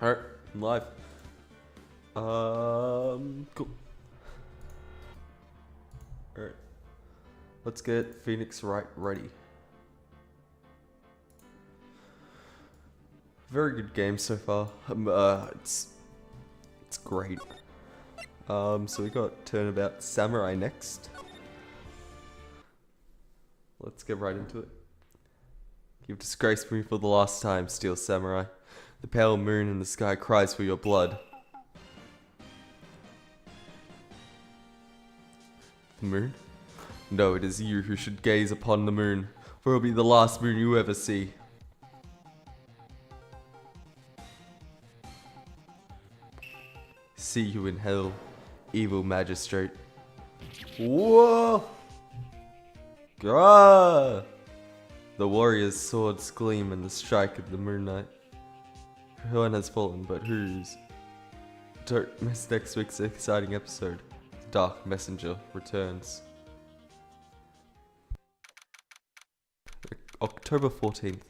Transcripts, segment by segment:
Alright, I'm live. Cool. Alright. Let's get Phoenix Wright ready. Very good game so far. It's great. So we got Turnabout Samurai next. Let's get right into it. You've disgraced me for the last time, Steel Samurai. The pale moon in the sky cries for your blood. The moon? No, it is you who should gaze upon the moon, for it will be the last moon you ever see. See you in hell, evil magistrate. Whoa! Grah! The warrior's swords gleam in the strike of the moonlight. One has fallen, but whose? Don't miss next week's exciting episode. The Dark Messenger returns. October 14th,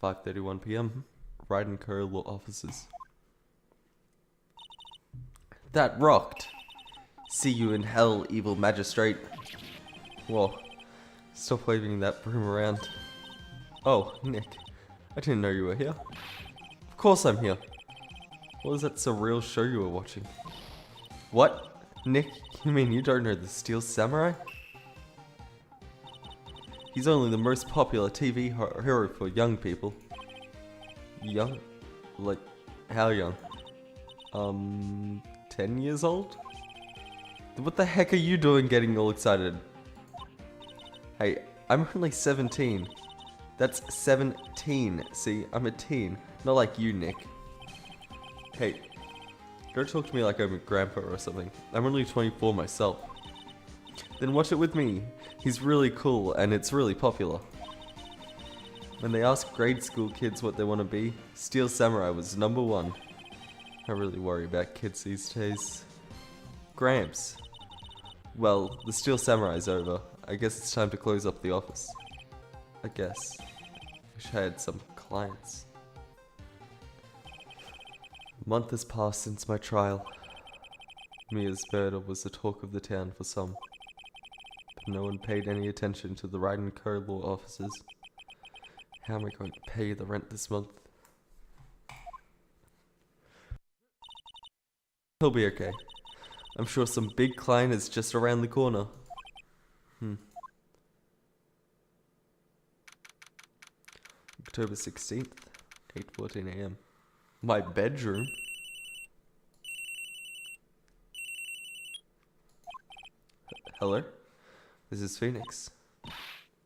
5:31 p.m. Wright and Co. Law Offices. That rocked! See you in hell, evil magistrate. Whoa. Stop waving that broom around. Oh, Nick. I didn't know you were here. Of course I'm here. What was that surreal show you were watching? What? Nick, you mean you don't know the Steel Samurai? He's only the most popular TV hero for young people. Young? Like, how young? 10 years old? What the heck are you doing getting all excited? Hey, I'm only 17. That's 17. See, I'm a teen. Not like you, Nick. Hey, don't talk to me like I'm a grandpa or something. I'm only 24 myself. Then watch it with me. He's really cool and it's really popular. When they ask grade school kids what they want to be, Steel Samurai was #1. I really worry about kids these days. Gramps. Well, the Steel Samurai's over. I guess it's time to close up the office. I guess. Wish I had some clients. A month has passed since my trial. Mia's murder was the talk of the town for some. But no one paid any attention to the Wright and Co. law offices. How am I going to pay the rent this month? He'll be okay. I'm sure some big client is just around the corner. October 16th, 8:14 a.m. My bedroom? Hello? This is Phoenix.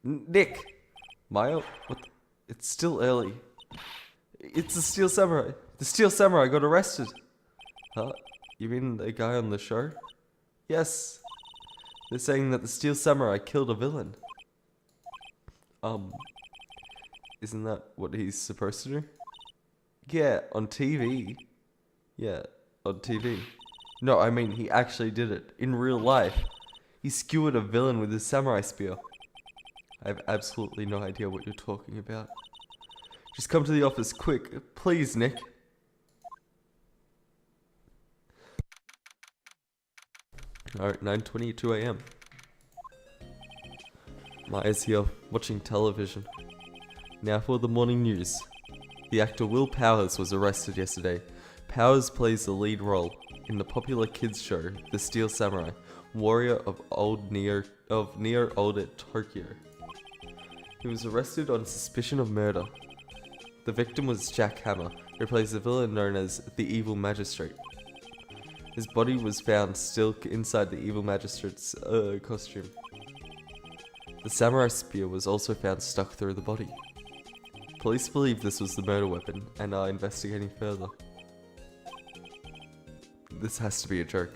Nick! Maya? What? It's still early. It's the Steel Samurai. The Steel Samurai got arrested. Huh? You mean the guy on the show? Yes. They're saying that the Steel Samurai killed a villain. Isn't that what he's supposed to do? Yeah, on TV. Yeah, on TV. No, I mean he actually did it. In real life. He skewered a villain with his samurai spear. I have absolutely no idea what you're talking about. Just come to the office quick. Please, Nick. Alright, 9:22 a.m. Maya's here, watching television. Now for the morning news. The actor Will Powers was arrested yesterday. Powers plays the lead role in the popular kids show, The Steel Samurai, warrior of near older Tokyo. He was arrested on suspicion of murder. The victim was Jack Hammer, who plays the villain known as the Evil Magistrate. His body was found still inside the Evil Magistrate's costume. The samurai spear was also found stuck through the body. Police believe this was the murder weapon and are investigating further. This has to be a joke.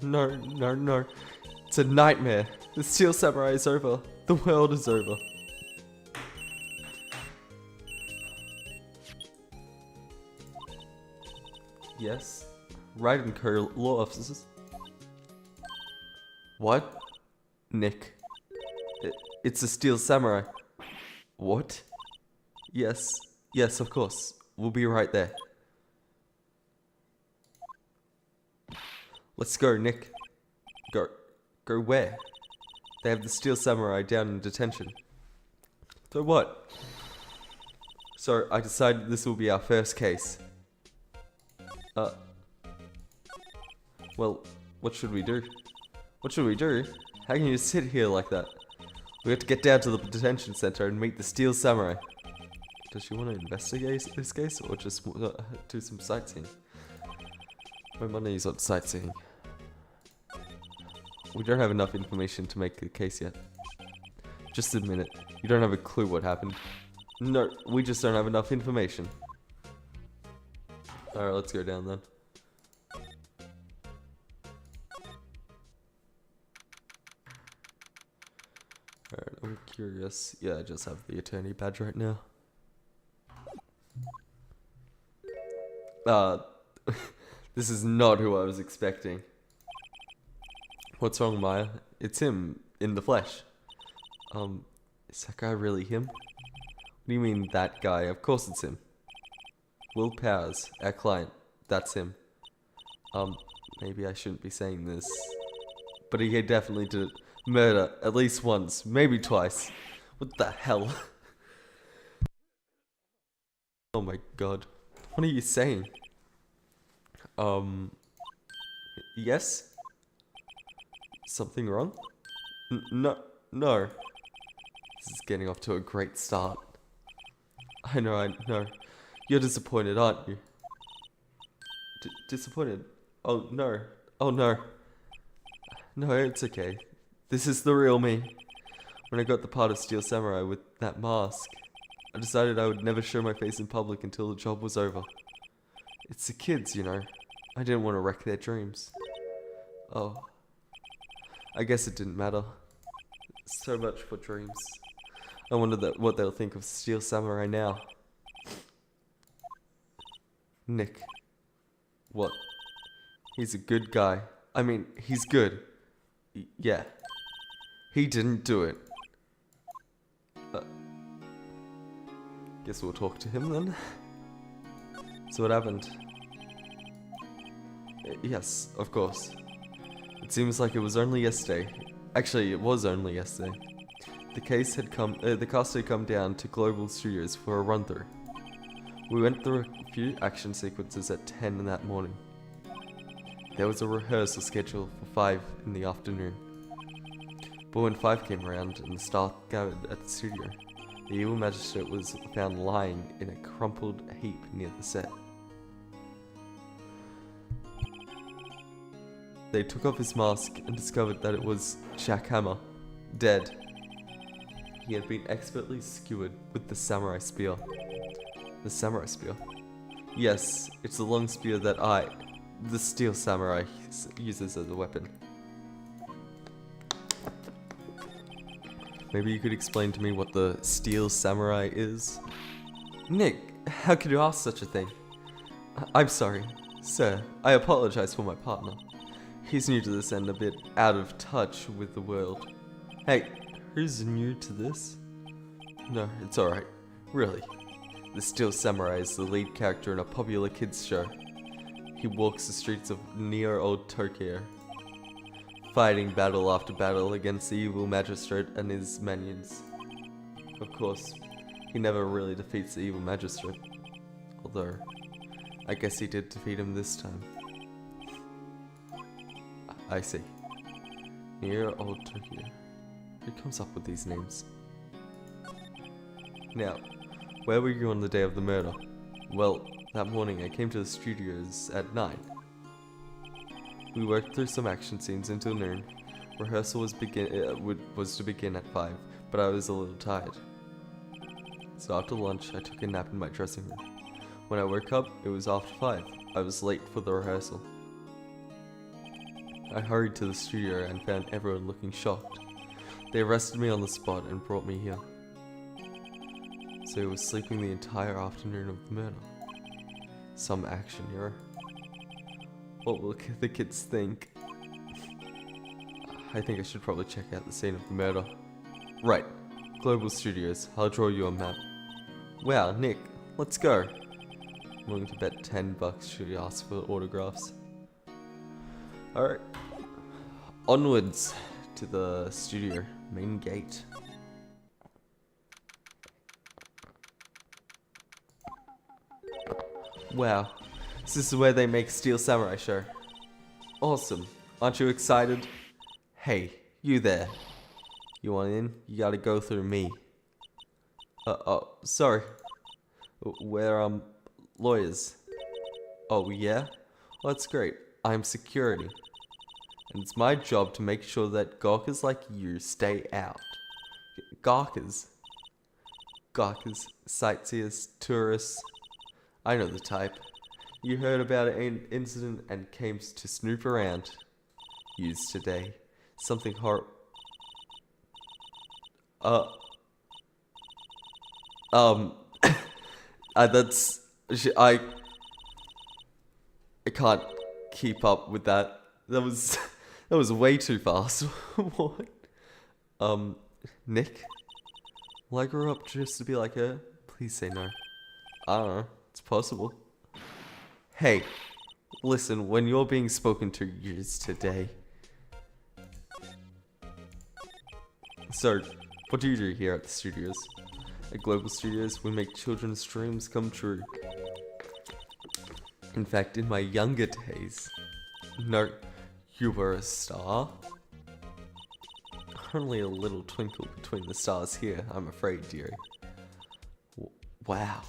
No, no, no. It's a nightmare. The Steel Samurai is over. The world is over. Yes? Wright and Co. law offices. What? Nick. It's the Steel Samurai. What? Yes, of course. We'll be right there. Let's go, Nick. Go where? They have the Steel Samurai down in detention. So what? So I decided this will be our first case. Well, what should we do? What should we do? How can you sit here like that? We have to get down to the detention center and meet the Steel Samurai. Does she want to investigate this case or just do some sightseeing? My money is on sightseeing. We don't have enough information to make the case yet. Just admit it. You don't have a clue what happened. No, we just don't have enough information. Alright, let's go down then. Alright, I'm curious. Yeah, I just have the attorney badge right now. This is not who I was expecting. What's wrong, Maya? It's him, in the flesh. Is that guy really him? What do you mean, that guy? Of course it's him. Will Powers, our client. That's him. Maybe I shouldn't be saying this. But he definitely did murder at least once, maybe twice. What the hell? Oh my god. What are you saying? Yes? Something wrong? No. This is getting off to a great start. I know. You're disappointed, aren't you? Disappointed? Oh no. No, it's okay. This is the real me. When I got the part of Steel Samurai with that mask, I decided I would never show my face in public until the job was over. It's the kids, you know. I didn't want to wreck their dreams. Oh. I guess it didn't matter. So much for dreams. I wonder what they'll think of Steel Samurai now. Nick. What? He's a good guy. I mean, he's good. Yeah. He didn't do it. Guess we'll talk to him then. So what happened? Yes, of course. It seems like it was only yesterday. Actually, it was only yesterday. The cast had come down to Global Studios for a run-through. We went through a few action sequences at 10 in that morning. There was a rehearsal scheduled for 5 in the afternoon. But when 5 came around and the staff gathered at the studio, the evil magistrate was found lying in a crumpled heap near the set. They took off his mask and discovered that it was Jack Hammer, dead. He had been expertly skewered with the samurai spear. The samurai spear? Yes, it's the long spear that the Steel Samurai, uses as a weapon. Maybe you could explain to me what the Steel Samurai is? Nick, how could you ask such a thing? I'm sorry, sir. I apologize for my partner. He's new to this and a bit out of touch with the world. Hey, who's new to this? No, it's alright. Really. The Steel Samurai is the lead character in a popular kids show. He walks the streets of near old Tokyo, fighting battle after battle against the evil magistrate and his minions. Of course, he never really defeats the evil magistrate. Although, I guess he did defeat him this time. I see. Near old Tokyo. Who comes up with these names? Now, where were you on the day of the murder? Well, that morning I came to the studios at 9. We worked through some action scenes until noon. Rehearsal was to begin at 5, but I was a little tired. So after lunch, I took a nap in my dressing room. When I woke up, it was after 5. I was late for the rehearsal. I hurried to the studio and found everyone looking shocked. They arrested me on the spot and brought me here. So he was sleeping the entire afternoon of the murder. Some action hero. What will the kids think? I think I should probably check out the scene of the murder. Right. Global Studios. I'll draw you a map. Wow, Nick. Let's go. I'm willing to bet $10 should you ask for autographs. Alright. Onwards to the studio. Main gate. Wow. This is where they make Steel Samurai show. Awesome. Aren't you excited? Hey, you there. You want in? You gotta go through me. Sorry. We're, lawyers. Oh, yeah? Well, that's great. I'm security. And it's my job to make sure that gawkers like you stay out. Gawkers? Gawkers, sightseers, tourists. I know the type. You heard about an incident and came to snoop around. Used today. Something that's... I can't keep up with that. That was way too fast. What? Nick? Will I grow up just to be like her? Please say no. I don't know. It's possible. Hey, listen, when you're being spoken to, use today. So, what do you do here at the studios? At Global Studios, we make children's dreams come true. In fact, in my younger days... No, you were a star? Only a little twinkle between the stars here, I'm afraid, dearie. Wow.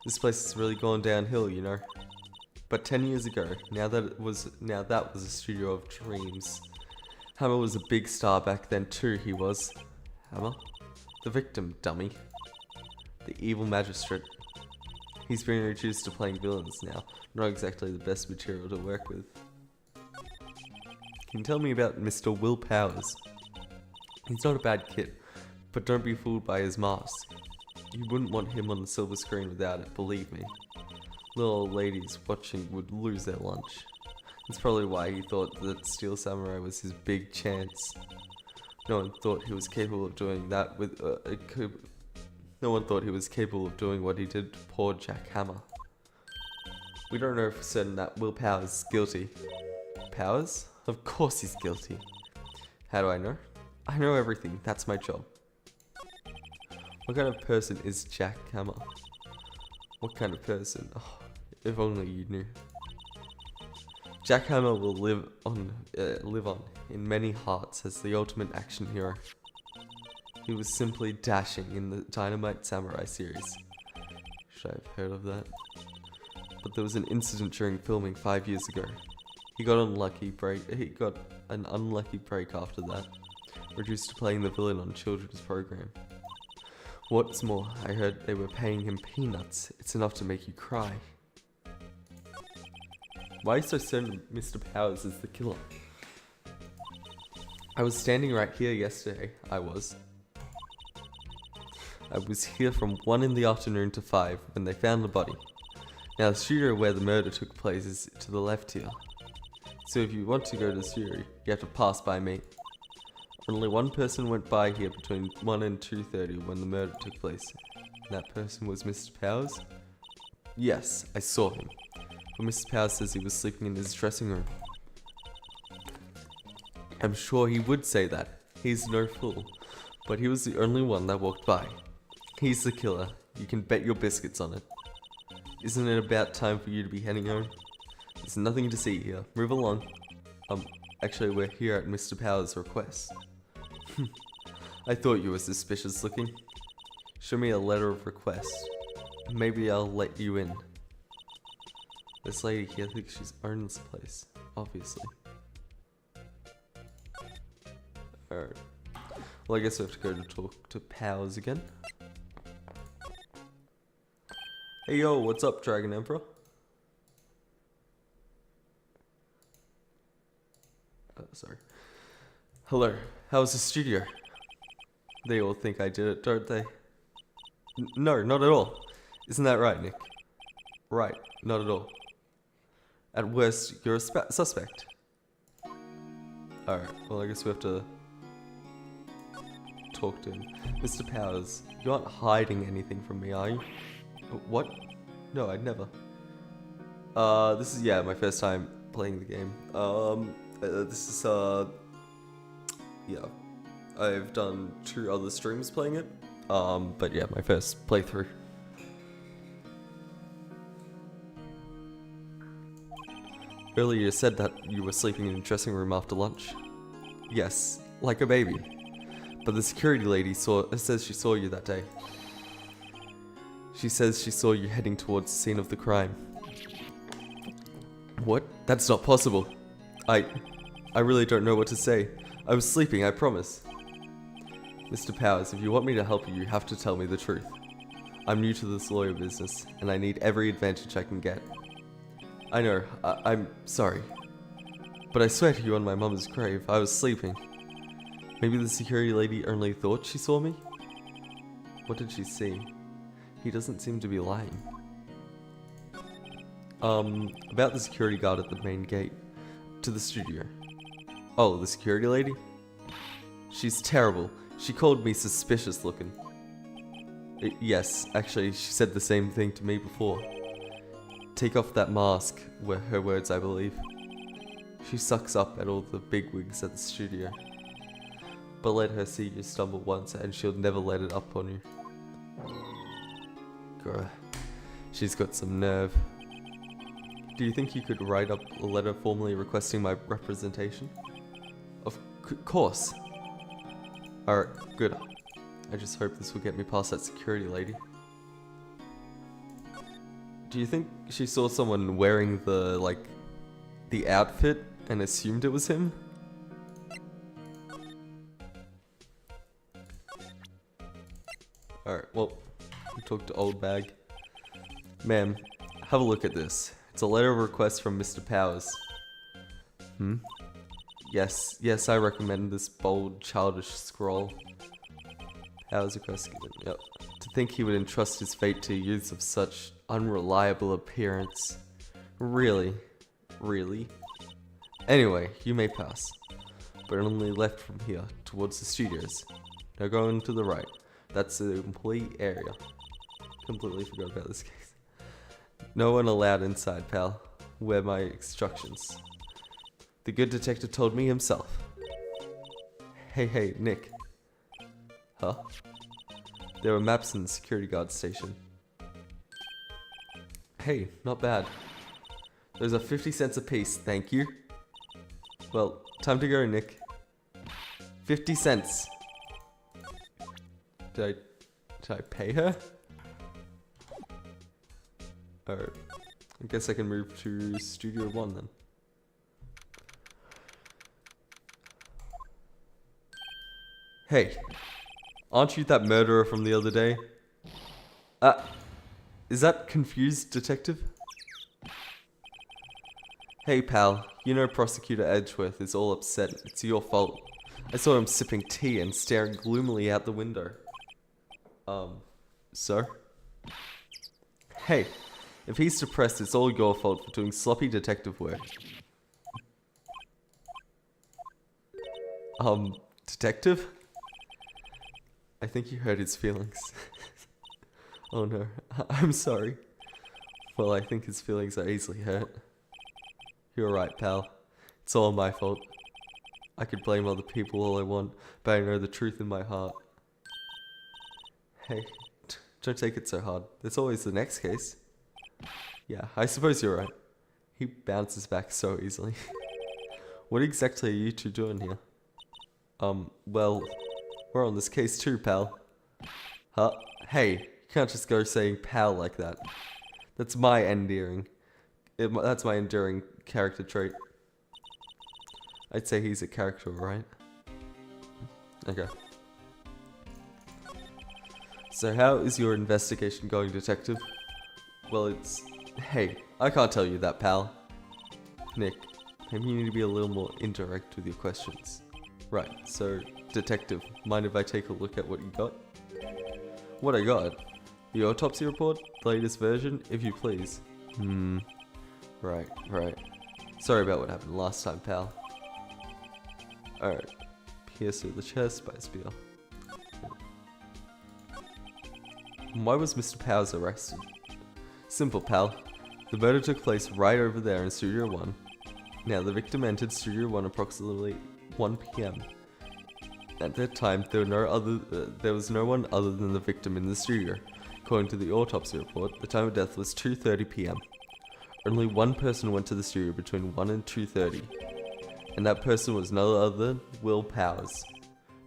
This place has really gone downhill, you know. But 10 years ago, that was a studio of dreams. Hammer was a big star back then too, he was. Hammer? The victim, dummy. The evil magistrate. He's been reduced to playing villains now. Not exactly the best material to work with. Can you tell me about Mr. Will Powers? He's not a bad kid, but don't be fooled by his mask. You wouldn't want him on the silver screen without it, believe me. Little old ladies watching would lose their lunch. That's probably why he thought that Steel Samurai was his big chance. No one thought he was capable of doing that with no one thought he was capable of doing what he did to poor Jack Hammer. We don't know for certain that Will Powers is guilty. Powers? Of course he's guilty. How do I know? I know everything, that's my job. What kind of person is Jack Hammer? What kind of person? Oh, if only you knew. Jack Hammer will live on in many hearts as the ultimate action hero. He was simply dashing in the Dynamite Samurai series. Should I have heard of that? But there was an incident during filming 5 years ago. He got an unlucky break after that, reduced to playing the villain on children's program. What's more, I heard they were paying him peanuts. It's enough to make you cry. Why are you so certain Mr. Powers is the killer? I was standing right here yesterday. I was here from 1 in the afternoon to 5 when they found the body. Now the studio where the murder took place is to the left here. So if you want to go to the studio, you have to pass by me. Only one person went by here between 1 and 2:30 when the murder took place. That person was Mr. Powers? Yes, I saw him. But Mr. Powers says he was sleeping in his dressing room. I'm sure he would say that. He's no fool. But he was the only one that walked by. He's the killer. You can bet your biscuits on it. Isn't it about time for you to be heading home? There's nothing to see here. Move along. Actually, we're here at Mr. Powers' request. I thought you were suspicious looking. Show me a letter of request. Maybe I'll let you in. This lady here thinks she's owned this place, obviously. Alright. Well, I guess we have to go to talk to Powers again. Hey yo, what's up, Dragon Emperor? Sorry. Hello, how's the studio? They all think I did it, don't they? No, not at all. Isn't that right, Nick? Right, not at all. At worst, you're a suspect. Alright, well I guess we have to talk to him. Mr. Powers, you aren't hiding anything from me, are you? What? No, I'd never. This is, yeah, my first time playing the game. This is, yeah. I've done 2 other streams playing it. But yeah, my first playthrough. Earlier you said that you were sleeping in the dressing room after lunch. Yes, like a baby. But the security lady says she saw you that day. She says she saw you heading towards the scene of the crime. What? That's not possible. I really don't know what to say. I was sleeping, I promise. Mr. Powers, if you want me to help you, you have to tell me the truth. I'm new to this lawyer business, and I need every advantage I can get. I know, I'm sorry. But I swear to you on my mama's grave, I was sleeping. Maybe the security lady only thought she saw me? What did she see? He doesn't seem to be lying. About the security guard at the main gate. To the studio. Oh, the security lady? She's terrible. She called me suspicious looking. Yes, actually, she said the same thing to me before. Take off that mask, were her words, I believe. She sucks up at all the bigwigs at the studio. But let her see you stumble once and she'll never let it up on you. Grr. She's got some nerve. Do you think you could write up a letter formally requesting my representation? Of course. Alright, good. I just hope this will get me past that security lady. Do you think she saw someone wearing the outfit and assumed it was him? Alright, well, we talked to Old Bag. Ma'am, have a look at this. It's a letter of request from Mr. Powers. Yes, I recommend this bold, childish scroll. Powers request given, yep. To think he would entrust his fate to youths of such unreliable appearance. Really? Really? Anyway, you may pass. But only left from here, towards the studios. Now go on to the right. That's the employee area. Completely forgot about this case. No one allowed inside, pal. Where my instructions. The good detective told me himself. Hey, Nick. Huh? There were maps in the security guard station. Hey, not bad. Those are 50 cents a piece, thank you. Well, time to go, Nick. 50 cents. Did I pay her? Alright. I guess I can move to Studio 1 then. Hey, aren't you that murderer from the other day? Is that confused, detective? Hey pal, you know Prosecutor Edgeworth is all upset. It's your fault. I saw him sipping tea and staring gloomily out the window. So? Hey, if he's depressed, it's all your fault for doing sloppy detective work. Detective? I think you hurt his feelings. Oh no, I'm sorry. Well, I think his feelings are easily hurt. You're right, pal. It's all my fault. I could blame other people all I want, but I know the truth in my heart. Hey, don't take it so hard. There's always the next case. Yeah, I suppose you're right. He bounces back so easily. What exactly are you two doing here? Well, we're on this case too, pal. Huh? Hey, you can't just go saying pal like that. That's my endearing. That's my enduring character trait. I'd say he's a character, right? Okay. So how is your investigation going, detective? Well, it's... Hey, I can't tell you that, pal. Nick, maybe you need to be a little more indirect with your questions. Right, so, detective, mind if I take a look at what you got? What I got? The autopsy report? The latest version? If you please. Right. Sorry about what happened last time, pal. Alright. Pierce through the chest by a spear. Why was Mr. Powers arrested? Simple, pal. The murder took place right over there in Studio 1. Now, the victim entered Studio 1 approximately 1 p.m. At that time, there was no one other than the victim in the studio. According to the autopsy report, the time of death was 2:30 p.m. Only one person went to the studio between 1 and 2:30, and that person was none other than Will Powers.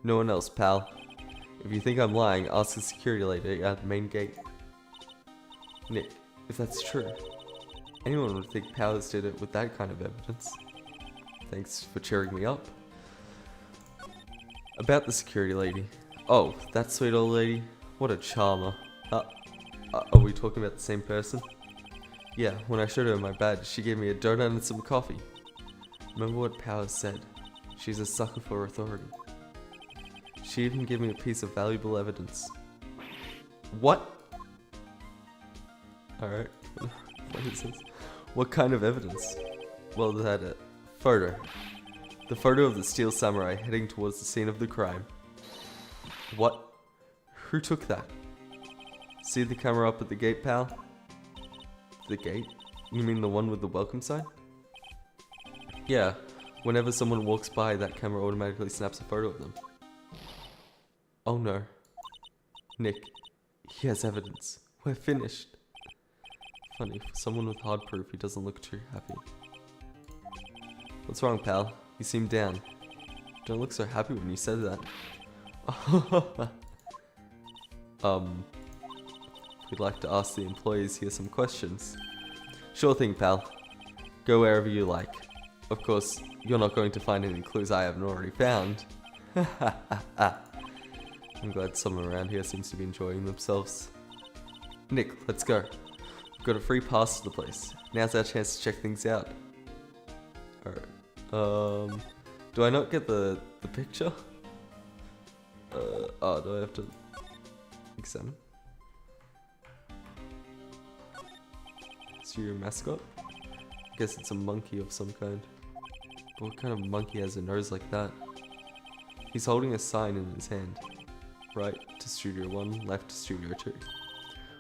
No one else, pal. If you think I'm lying, ask the security lady at the main gate. Nick, if that's true, anyone would think Powers did it with that kind of evidence. Thanks for cheering me up. About the security lady. Oh, that sweet old lady. What a charmer. Are we talking about the same person? Yeah, when I showed her my badge, she gave me a donut and some coffee. Remember what Powers said? She's a sucker for authority. She even gave me a piece of valuable evidence. What? Alright, what is this? What kind of evidence? Well, that photo. The photo of the steel samurai heading towards the scene of the crime. What? Who took that? See the camera up at the gate, pal? The gate? You mean the one with the welcome sign? Yeah, whenever someone walks by, that camera automatically snaps a photo of them. Oh no. Nick, he has evidence. We're finished. Funny, for someone with hard proof, he doesn't look too happy. What's wrong, pal? You seem down. Don't look so happy when you said that. We'd like to ask the employees here some questions. Sure thing, pal. Go wherever you like. Of course, you're not going to find any clues I haven't already found. I'm glad someone around here seems to be enjoying themselves. Nick, let's go. We've got a free pass to the place. Now's our chance to check things out. Alright. Do I not get the picture? Oh, do I have to examine? Is your mascot? I guess it's a monkey of some kind. But what kind of monkey has a nose like that? He's holding a sign in his hand. Right to Studio 1, left to Studio 2.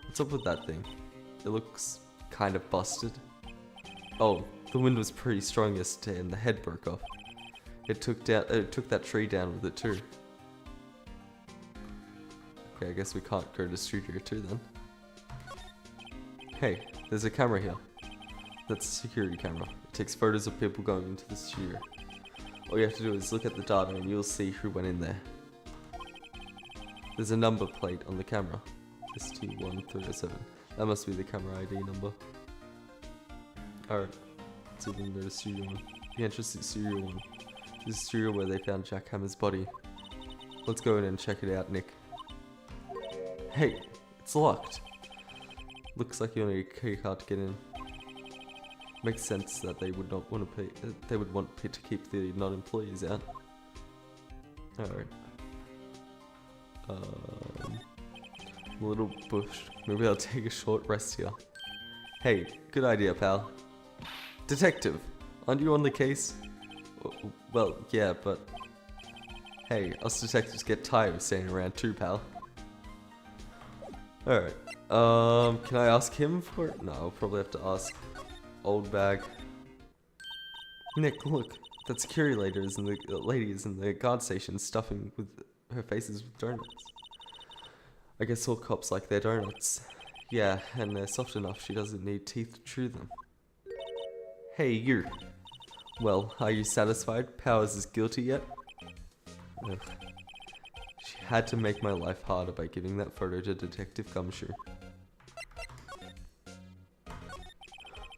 What's up with that thing? It looks kind of busted. Oh, the wind was pretty strong yesterday and the head broke off. It took that tree down with it too. Okay, I guess we can't go to Studio 2 then. Hey, there's a camera here. That's a security camera. It takes photos of people going into the studio. All you have to do is look at the data and you'll see who went in there. There's a number plate on the camera. ST1307. That must be the camera ID number. Alright, let's see if we can go to Studio 1. The entrance to Studio 1. This is the studio where they found Jack Hammer's body. Let's go in and check it out, Nick. Hey, it's locked. Looks like you need a key card to get in. Makes sense that they would not want to pay. They would want to keep the non-employees out. Alright. A little bush. Maybe I'll take a short rest here. Hey, good idea, pal. Detective, aren't you on the case? Well, yeah, but... Hey, us detectives get tired of staying around too, pal. Alright. Can I ask him for it? No, I'll probably have to ask Old Bag. Nick, look. That security lady is in the guard station stuffing with her faces with donuts. I guess all cops like their donuts. Yeah, and they're soft enough she doesn't need teeth to chew them. Hey, you. Well, are you satisfied? Powers is guilty yet? Ugh. She had to make my life harder by giving that photo to Detective Gumshoe.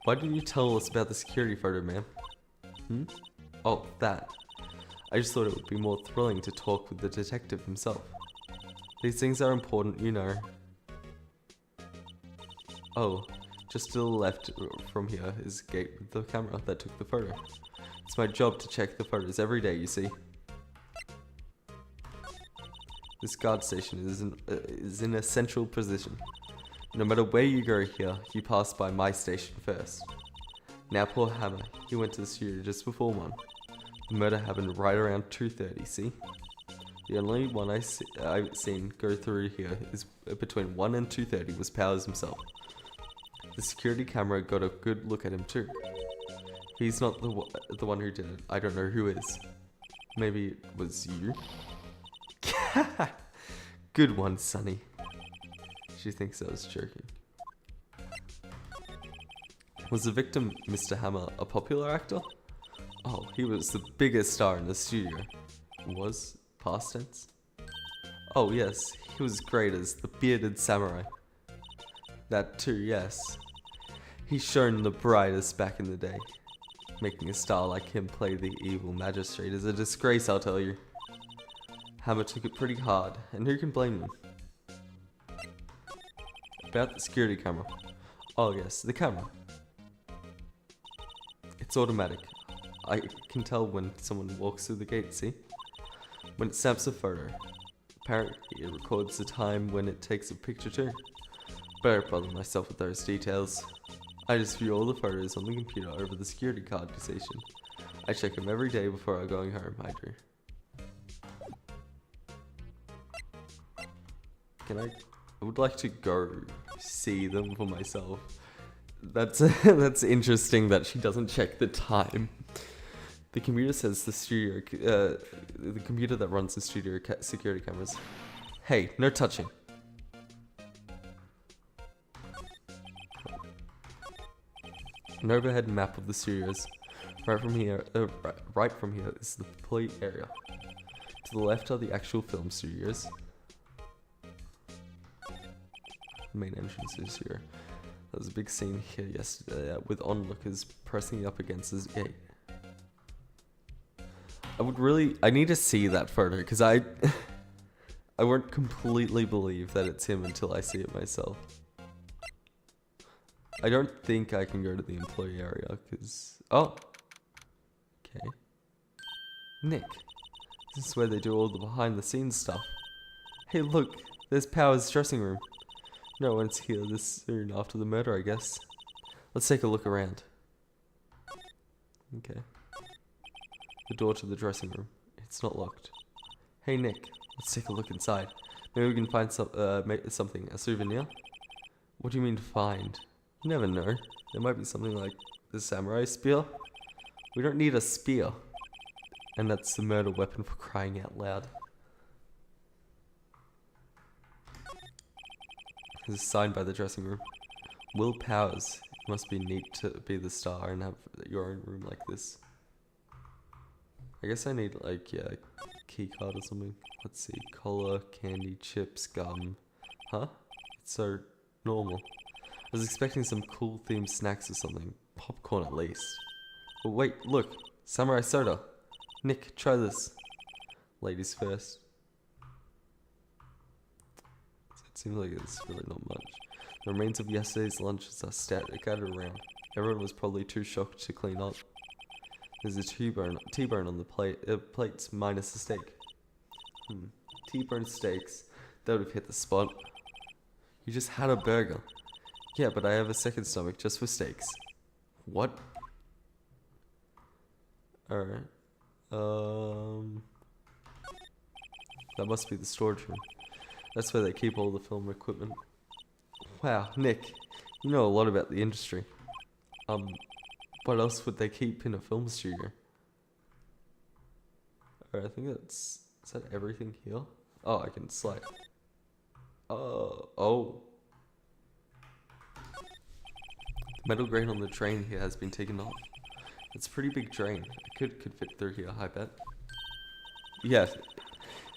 Why didn't you tell us about the security photo, ma'am? Oh, that. I just thought it would be more thrilling to talk with the detective himself. These things are important, you know. Oh, just to the left from here is a gate with the camera that took the photo. It's my job to check the photos every day, you see. This guard station is in a central position. No matter where you go here, you pass by my station first. Now poor Hammer, he went to the studio just before 1. The murder happened right around 2:30, see? The only one I've seen go through here is between 1 and 2:30 was Powers himself. The security camera got a good look at him too. He's not the one who did it. I don't know who is. Maybe it was you? Good one, Sonny. She thinks I was joking. Was the victim, Mr. Hammer, a popular actor? Oh, he was the biggest star in the studio. Was? Past tense? Oh yes, he was great as the bearded samurai. That too, yes. He shone the brightest back in the day. Making a star like him play the evil magistrate is a disgrace, I'll tell you. Hammer took it pretty hard, and who can blame him? About the security camera. Oh yes, the camera. It's automatic. I can tell when someone walks through the gate, see? When it snaps a photo. Apparently it records the time when it takes a picture too. But I don't bother myself with those details. I just view all the photos on the computer over the security card station. I check them every day before going home, I do. I would like to go see them for myself. That's interesting that she doesn't check the time. The computer says the computer that runs the studio security cameras. Hey, no touching. An overhead map of the studios. Right from here is the play area. To the left are the actual film studios. The main entrance is here. There was a big scene here yesterday with onlookers pressing up against his gate. I need to see that photo because I won't completely believe that it's him until I see it myself. I don't think I can go to the employee area because... Oh! Okay. Nick. This is where they do all the behind the scenes stuff. Hey look, there's Power's dressing room. No one's here this soon after the murder, I guess. Let's take a look around. Okay. The door to the dressing room. It's not locked. Hey Nick, let's take a look inside. Maybe we can find something, a souvenir? What do you mean find? You never know. There might be something like the samurai spear. We don't need a spear. And that's the murder weapon for crying out loud. There's a sign by the dressing room. Will Powers. It must be neat to be the star and have your own room like this. I guess I need like, yeah, a key card or something. Let's see. Cola, candy, chips, gum. Huh? It's so normal. I was expecting some cool themed snacks or something. Popcorn at least. But wait, look. Samurai soda. Nick, try this. Ladies first. It seems like it's really not much. The remains of yesterday's lunches are scattered around. Everyone was probably too shocked to clean up. There's a T-bone on the plates minus the steak. T-bone steaks. That would have hit the spot. You just had a burger. Yeah, but I have a second stomach just for steaks. What? Alright. That must be the storage room. That's where they keep all the film equipment. Wow, Nick, you know a lot about the industry. What else would they keep in a film studio? Alright, I think that's... Is that everything here? Oh, I can slide. Oh. Metal grain on the drain here has been taken off. It's a pretty big drain. It could fit through here, I bet. Yeah,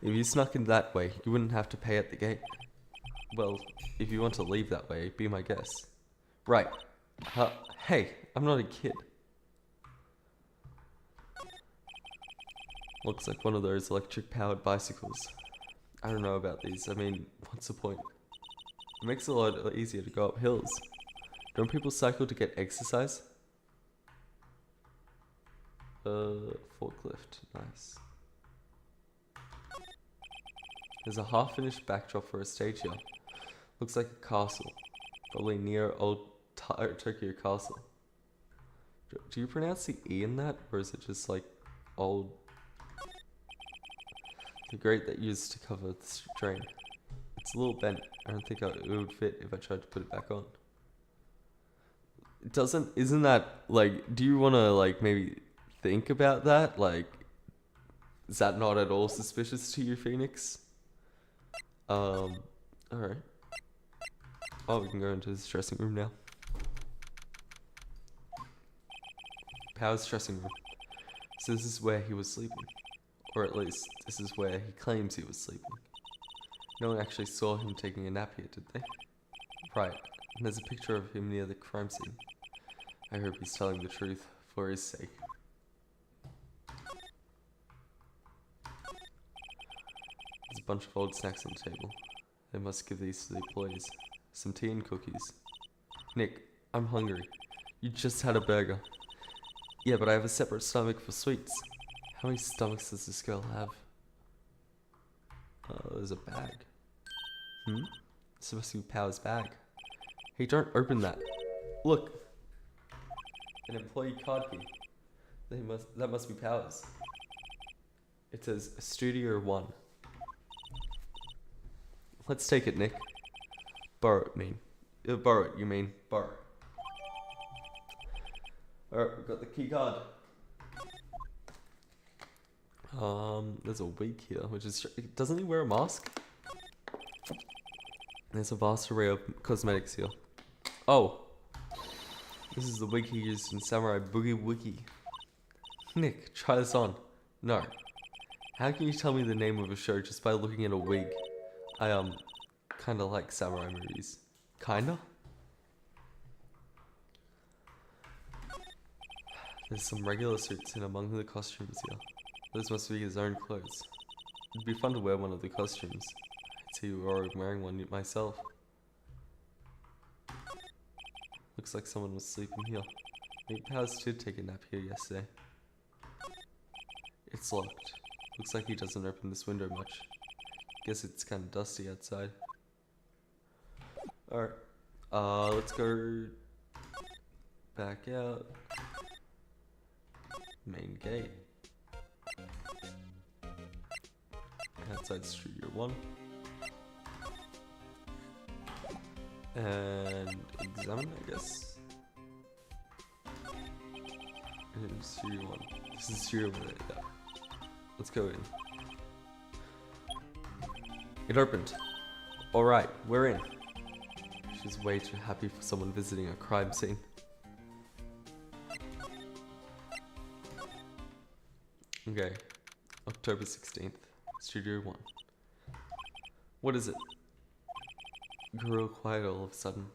if you snuck in that way, you wouldn't have to pay at the gate. Well, if you want to leave that way, be my guest. Right. Hey, I'm not a kid. Looks like one of those electric-powered bicycles. I don't know about these. I mean, what's the point? It makes it a lot easier to go up hills. Don't people cycle to get exercise? Forklift. Nice. There's a half-finished backdrop for a stage here. Looks like a castle. Probably near old Tokyo Castle. Do you pronounce the E in that? Or is it just like old... The grate that used to cover the drain. It's a little bent. I don't think it would fit if I tried to put it back on. Isn't that, like, do you want to, like, maybe think about that? Like, is that not at all suspicious to you, Phoenix? Alright. Oh, we can go into his dressing room now. Power's dressing room. So this is where he was sleeping. Or at least, this is where he claims he was sleeping. No one actually saw him taking a nap here, did they? Right. And there's a picture of him near the crime scene. I hope he's telling the truth, for his sake. There's a bunch of old snacks on the table. They must give these to the employees. Some tea and cookies. Nick, I'm hungry. You just had a burger. Yeah, but I have a separate stomach for sweets. How many stomachs does this girl have? Oh, there's a bag. It's supposed to be Power's bag. Hey, don't open that. Look. An employee card key. That must be Power's. It says Studio 1. Let's take it, Nick. Borrow it, you mean. Borrow. Alright, we've got the key card. There's a wig here, which is... Doesn't he wear a mask? There's a vast array of cosmetics here. Oh! This is the wig he used in Samurai Boogie Woogie. Nick, try this on. No. How can you tell me the name of a show just by looking at a wig? I, kinda like samurai movies. Kinda? There's some regular suits in among the costumes here. Those must be his own clothes. It'd be fun to wear one of the costumes. I'd see you wearing one myself. Looks like someone was sleeping here. Maybe Powers did take a nap here yesterday. It's locked. Looks like he doesn't open this window much. Guess it's kind of dusty outside. Alright. Let's go back out. Main gate. Outside Studio 1. And examine, I guess. And Studio 1. This is Studio 1. Yeah. Let's go in. It opened. Alright, we're in. She's way too happy for someone visiting a crime scene. Okay. October 16th. Studio 1. What is it? Grew real quiet all of a sudden.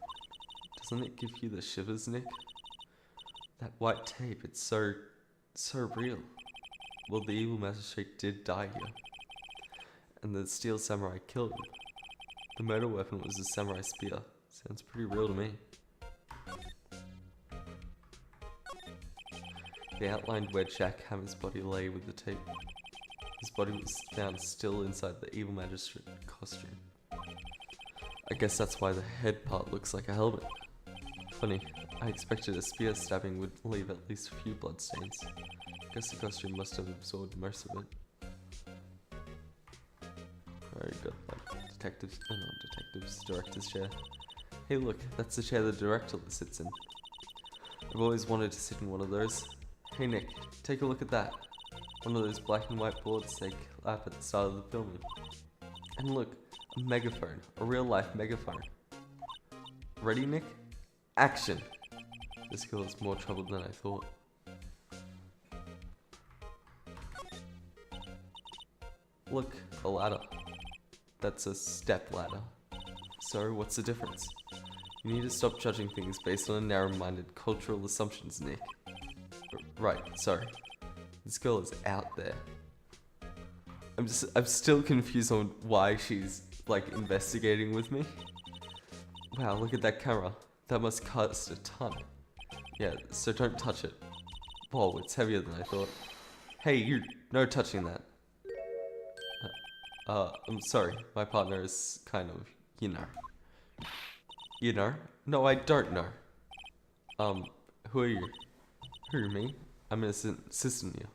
Doesn't it give you the shivers, Nick? That white tape, it's so real. Well, the evil magistrate did die here. And the steel samurai killed him. The murder weapon was a samurai spear. Sounds pretty real to me. The outlined where Jack Hammer's body lay with the tape. His body was found still inside the evil magistrate costume. I guess that's why the head part looks like a helmet. Funny, I expected a spear stabbing would leave at least a few bloodstains. Guess the costume must have absorbed most of it. Alright, got director's chair. Hey look, that's the chair the director sits in. I've always wanted to sit in one of those. Hey Nick, take a look at that. One of those black and white boards they clap at the start of the filming. And look, a megaphone, a real life megaphone. Ready Nick? Action! This girl is more troubled than I thought. Look, a ladder. That's a step ladder. So, what's the difference? You need to stop judging things based on narrow-minded cultural assumptions, Nick. Right, sorry. This girl is out there. I'm still confused on why she's, like, investigating with me. Wow, look at that camera. That must cost a ton. Yeah, so don't touch it. Whoa, it's heavier than I thought. Hey, you, no touching that. I'm sorry, my partner is kind of, you know. You know? No, I don't know. Who are you? Who are me? I'm an assistant here.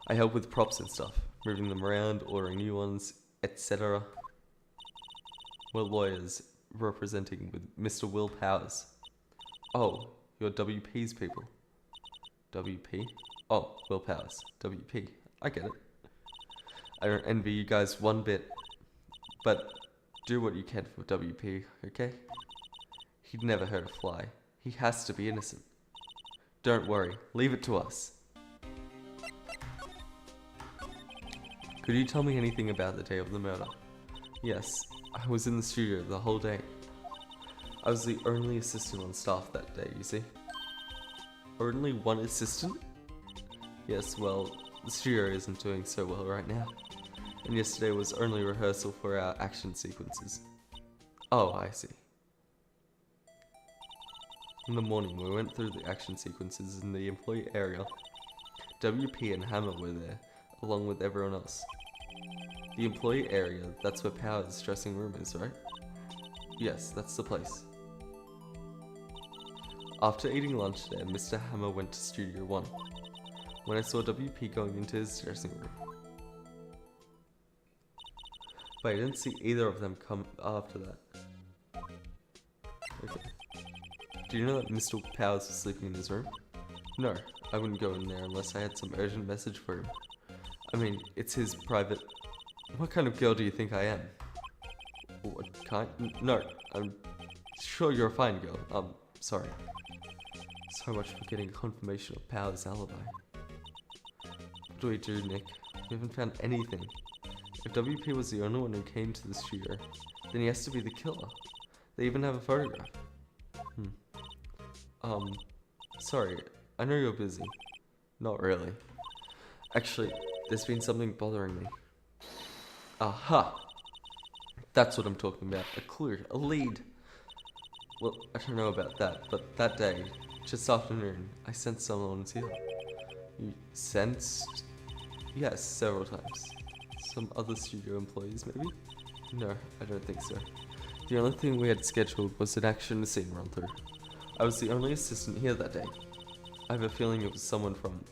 I help with props and stuff, moving them around, ordering new ones, etc. We're lawyers, representing with Mr. Will Powers. Oh, You're WP's people. WP? Oh, Will Powers. WP. I get it. I don't envy you guys one bit. But do what you can for WP, okay? He'd never hurt a fly. He has to be innocent. Don't worry. Leave it to us. Could you tell me anything about the day of the murder? Yes, I was in the studio the whole day. I was the only assistant on staff that day, you see. Only one assistant? Yes, well, the studio isn't doing so well right now. And yesterday was only rehearsal for our action sequences. Oh, I see. In the morning, we went through the action sequences in the employee area. WP and Hammer were there, along with everyone else. The employee area, that's where Power's dressing room is, right? Yes, that's the place. After eating lunch there, Mr. Hammer went to Studio 1, when I saw WP going into his dressing room. But I didn't see either of them come after that. Okay. Do you know that Mr. Powers was sleeping in his room? No, I wouldn't go in there unless I had some urgent message for him. I mean, it's his private... What kind of girl do you think I am? What kind? No, I'm sure you're a fine girl. Sorry. So much for getting confirmation of Powers' alibi. What do we do, Nick? We haven't found anything. If WP was the only one who came to the studio, then he has to be the killer. They even have a photograph. Sorry, I know you're busy. Not really. Actually, there's been something bothering me. Aha! That's what I'm talking about. A clue, a lead. Well, I don't know about that, but that day, just afternoon, I sensed someone was here. You sensed? Yes, several times. Some other studio employees, maybe? No, I don't think so. The only thing we had scheduled was an action scene run through. I was the only assistant here that day. I have a feeling it was someone from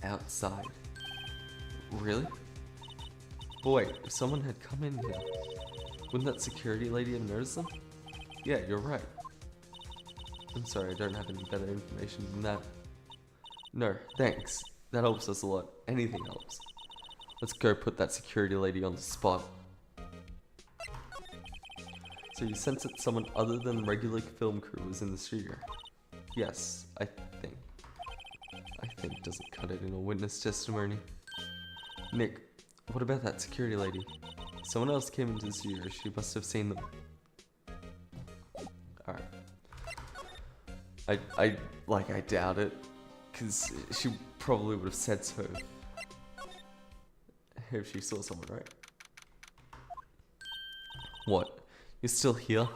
outside. Really? But wait, if someone had come in here, wouldn't that security lady have noticed them? Yeah, you're right. I'm sorry, I don't have any better information than that. No, thanks. That helps us a lot. Anything helps. Let's go put that security lady on the spot. So you sense that someone other than regular film crew was in the studio? Yes, I think. I think doesn't cut it in a witness testimony. Nick, what about that security lady? Someone else came into the studio, she must have seen them. Alright. I doubt it, because she probably would have said so if she saw someone, right? What? You're still here?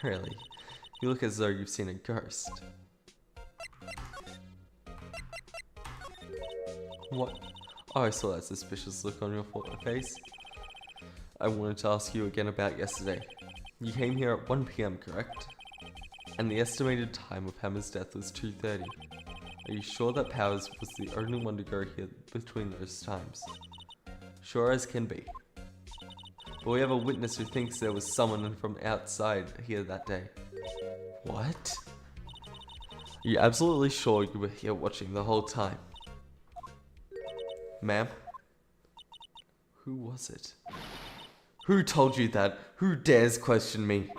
Really? You look as though you've seen a ghost. What? Oh, I saw that suspicious look on your face. I wanted to ask you again about yesterday. You came here at 1 PM, correct? And the estimated time of Hammer's death was 2:30. Are you sure that Powers was the only one to go here between those times? Sure as can be. But we have a witness who thinks there was someone from outside here that day. What? Are you absolutely sure you were here watching the whole time? Ma'am? Who was it? Who told you that? Who dares question me?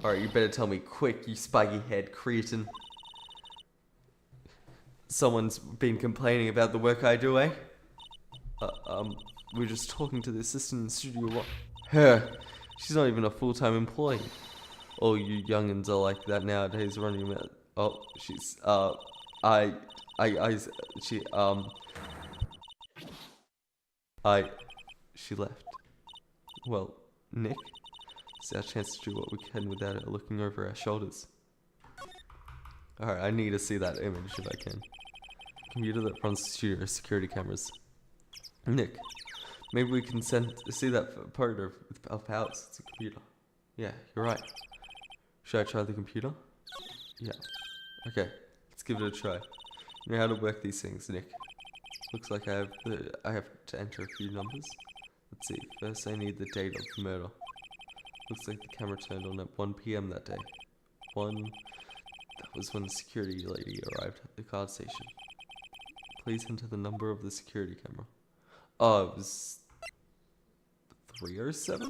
Alright, you better tell me quick, you spiky head cretin. Someone's been complaining about the work I do, eh? We're just talking to the assistant in the studio. What? Her. She's not even a full-time employee. All you youngins are like that nowadays, running about. Oh, she's, she left. Well, Nick, it's our chance to do what we can without her looking over our shoulders. Alright, I need to see that image if I can. Computer that runs the studio security cameras. Nick, maybe we can see that photo of Powers. It's a computer. Yeah, you're right. Should I try the computer? Yeah. Okay, let's give it a try. You know how to work these things, Nick. Looks like I have to enter a few numbers. Let's see. First, I need the date of the murder. Looks like the camera turned on at 1 PM that day. 1. That was when the security lady arrived at the guard station. Please enter the number of the security camera. Oh, it was 307?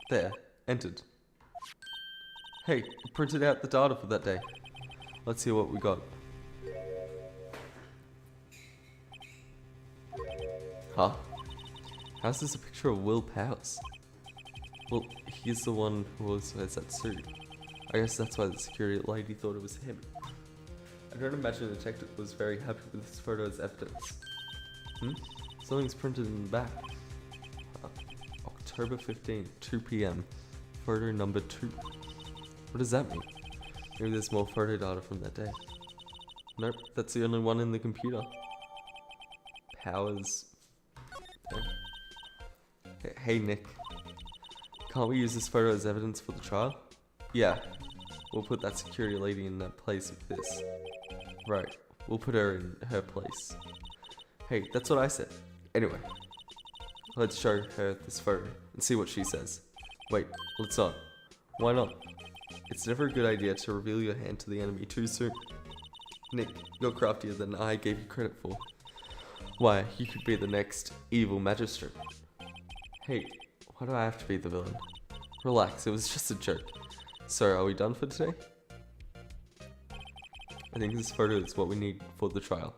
There, entered. Hey, I printed out the data for that day. Let's see what we got. Huh? How's this a picture of Will Powers? Well, he's the one who also has that suit. I guess that's why the security lady thought it was him. I don't imagine the detective was very happy with this photo as evidence. Something's printed in the back. October 15, 2 p.m. Photo number 2. What does that mean? Maybe there's more photo data from that day. Nope, that's the only one in the computer. Powers. Hey Nick. Can't we use this photo as evidence for the trial? Yeah. We'll put that security lady in that place with this. Right. We'll put her in her place. Hey, that's what I said. Anyway. Let's show her this photo and see what she says. Wait, let's not. Why not? It's never a good idea to reveal your hand to the enemy too soon. Nick, you're craftier than I gave you credit for. Why, you could be the next evil magistrate. Hey, why do I have to be the villain? Relax, it was just a joke. So, are we done for today? I think this photo is what we need for the trial.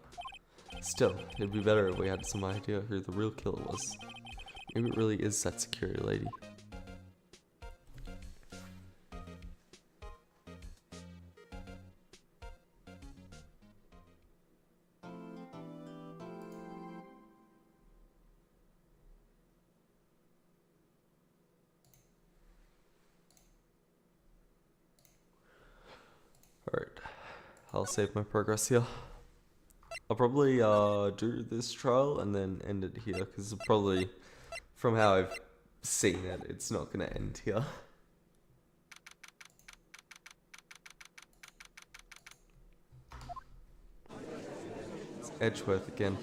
Still, it'd be better if we had some idea who the real killer was. Maybe it really is that security lady. Alright, I'll save my progress here. I'll probably do this trial and then end it here, because probably, from how I've seen it, it's not going to end here. It's Edgeworth again.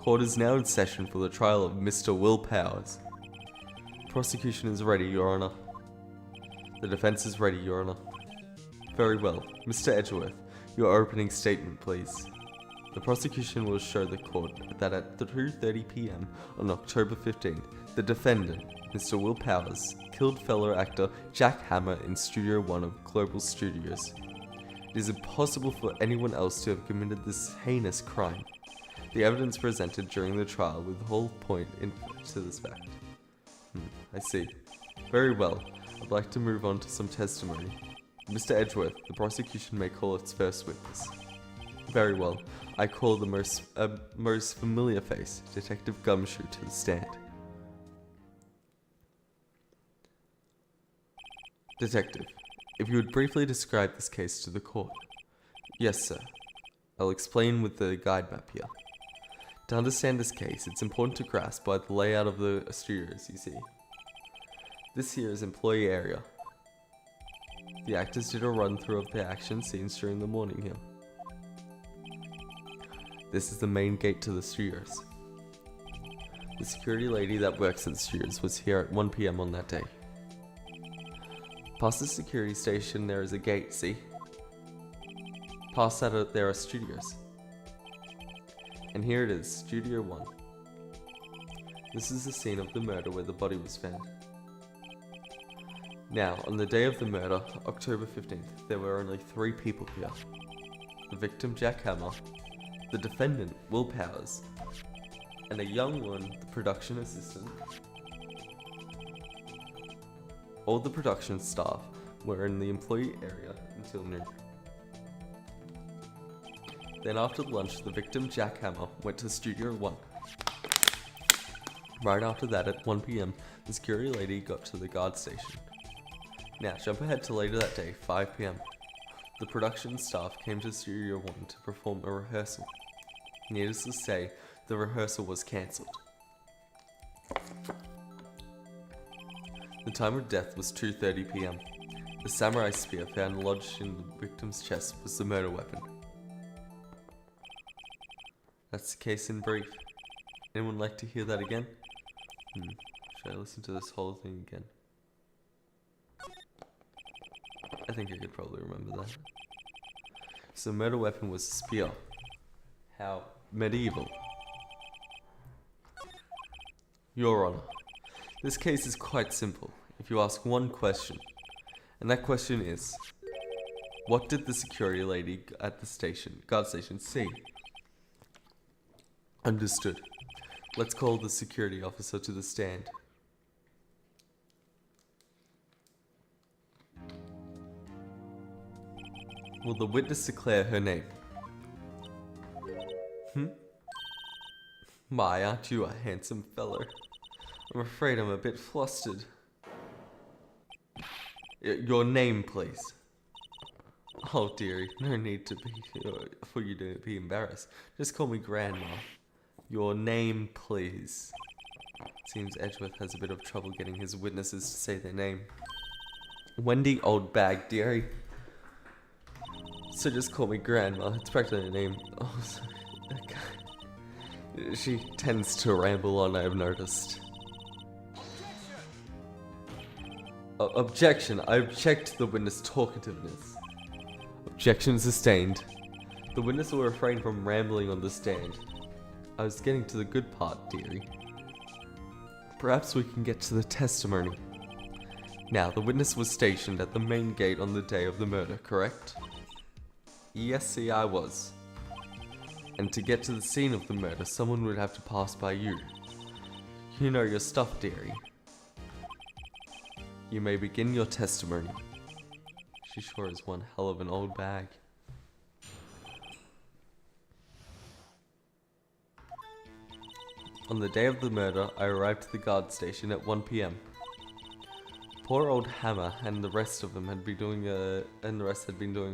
Court is now in session for the trial of Mr. Will Powers. Prosecution is ready, Your Honor. The defense is ready, Your Honor. Very well. Mr. Edgeworth, your opening statement, please. The prosecution will show the court that at 2:30 p.m. on October 15th, the defendant, Mr. Will Powers, killed fellow actor Jack Hammer in Studio 1 of Global Studios. It is impossible for anyone else to have committed this heinous crime. The evidence presented during the trial will whole point to this fact. I see. Very well. I'd like to move on to some testimony. Mr. Edgeworth, the prosecution may call its first witness. Very well. I call the most familiar face, Detective Gumshoe, to the stand. Detective, if you would briefly describe this case to the court. Yes, sir. I'll explain with the guide map here. To understand this case, it's important to grasp by the layout of the studios you see. This here is employee area. The actors did a run-through of their action scenes during the morning here. This is the main gate to the studios. The security lady that works at the studios was here at 1 p.m. on that day. Past the security station there is a gate, see? Past that there are studios. And here it is, Studio 1. This is the scene of the murder where the body was found. Now, on the day of the murder, October 15th, there were only 3 people here. The victim, Jack Hammer, the defendant, Will Powers, and a young one, the production assistant. All the production staff were in the employee area until noon. Then after lunch, the victim, Jack Hammer, went to Studio 1. Right after that, at 1 p.m, the security lady got to the guard station. Now, jump ahead to later that day, 5 p.m. The production staff came to Studio 1 to perform a rehearsal. Needless to say, the rehearsal was cancelled. The time of death was 2:30 p.m. The samurai spear found lodged in the victim's chest was the murder weapon. That's the case in brief. Anyone like to hear that again? Should I listen to this whole thing again? I think I could probably remember that. So murder weapon was a spear. How medieval. Your Honor, this case is quite simple if you ask one question. And that question is, what did the security lady at the guard station see? Understood. Let's call the security officer to the stand. Will the witness declare her name? My, aren't you a handsome fellow? I'm afraid I'm a bit flustered. Your name, please. Oh dearie, no need to for you to be embarrassed. Just call me Grandma. Your name, please. Seems Edgeworth has a bit of trouble getting his witnesses to say their name. Wendy Old Bag, dearie. So just call me Grandma. It's practically a name. Oh, sorry. She tends to ramble on, I've noticed. Objection. I object to the witness' talkativeness. Objection sustained. The witness will refrain from rambling on the stand. I was getting to the good part, dearie. Perhaps we can get to the testimony. Now, the witness was stationed at the main gate on the day of the murder, correct? Yes, see, I was. And to get to the scene of the murder, someone would have to pass by you. You know your stuff, dearie. You may begin your testimony. She sure is one hell of an old bag. On the day of the murder, I arrived at the guard station at 1 p.m. Poor old Hammer and the rest had been doing a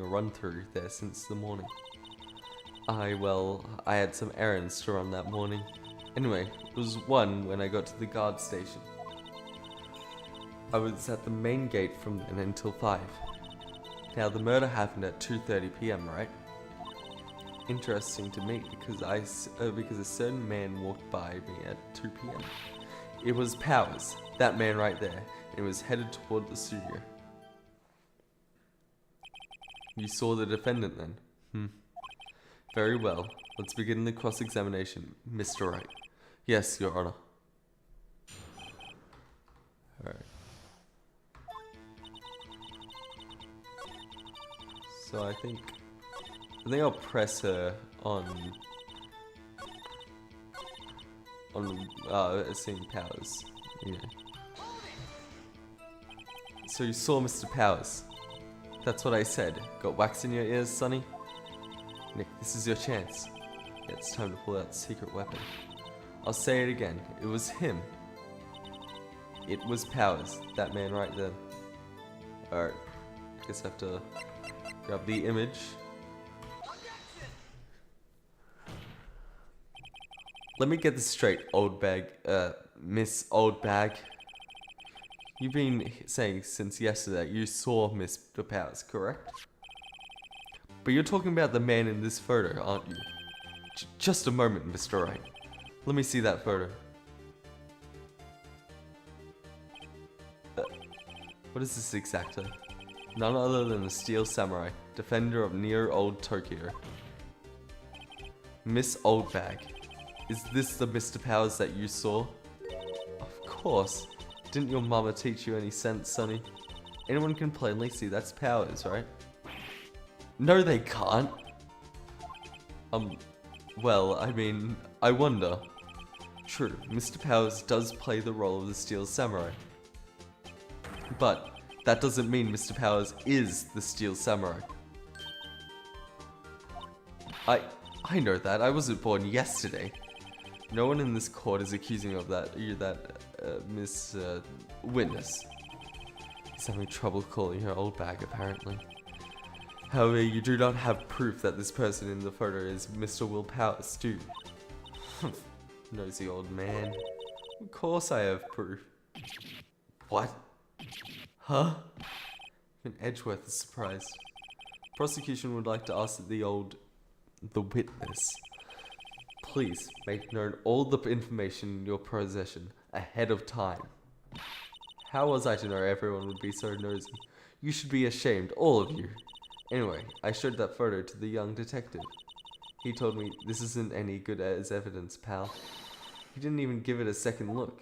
run-through there since the morning. I had some errands to run that morning. Anyway, it was 1 when I got to the guard station. I was at the main gate from then until 5. Now the murder happened at 2:30 p.m., right? Interesting to me because a certain man walked by me at 2 p.m. It was Powers, that man right there, and was headed toward the studio. You saw the defendant then? Very well. Let's begin the cross-examination, Mr. Wright. Yes, Your Honor. Alright. So I think I'll press her on seeing Powers. Yeah. So you saw Mr. Powers. That's what I said. Got wax in your ears, Sonny? Nick, this is your chance. Yeah, it's time to pull out the secret weapon. I'll say it again. It was him. It was Powers. That man right there. Alright. Guess I have to grab the image. Let me get this straight, old bag. Miss Old Bag. You've been saying since yesterday you saw Mr. Powers, correct? But you're talking about the man in this photo, aren't you? Just a moment, Mr. Wright. Let me see that photo. What is this exactly? None other than the Steel Samurai, defender of near old Tokyo. Miss Old Bag. Is this the Mr. Powers that you saw? Of course. Didn't your mama teach you any sense, Sonny? Anyone can plainly see that's Powers, right? No, they can't. Well, I mean, I wonder. True, Mr. Powers does play the role of the Steel Samurai. But that doesn't mean Mr. Powers is the Steel Samurai. I know that. I wasn't born yesterday. No one in this court is accusing of that witness. He's having trouble calling her old bag, apparently. However, you do not have proof that this person in the photo is Mr. Will Powers, do you? Nosy old man. Of course I have proof. What? Huh? Even Edgeworth is surprised. Prosecution would like to ask the witness. Please make known all the information in your possession ahead of time. How was I to know everyone would be so nosy? You should be ashamed, all of you. Anyway, I showed that photo to the young detective. He told me this isn't any good as evidence, pal. He didn't even give it a second look.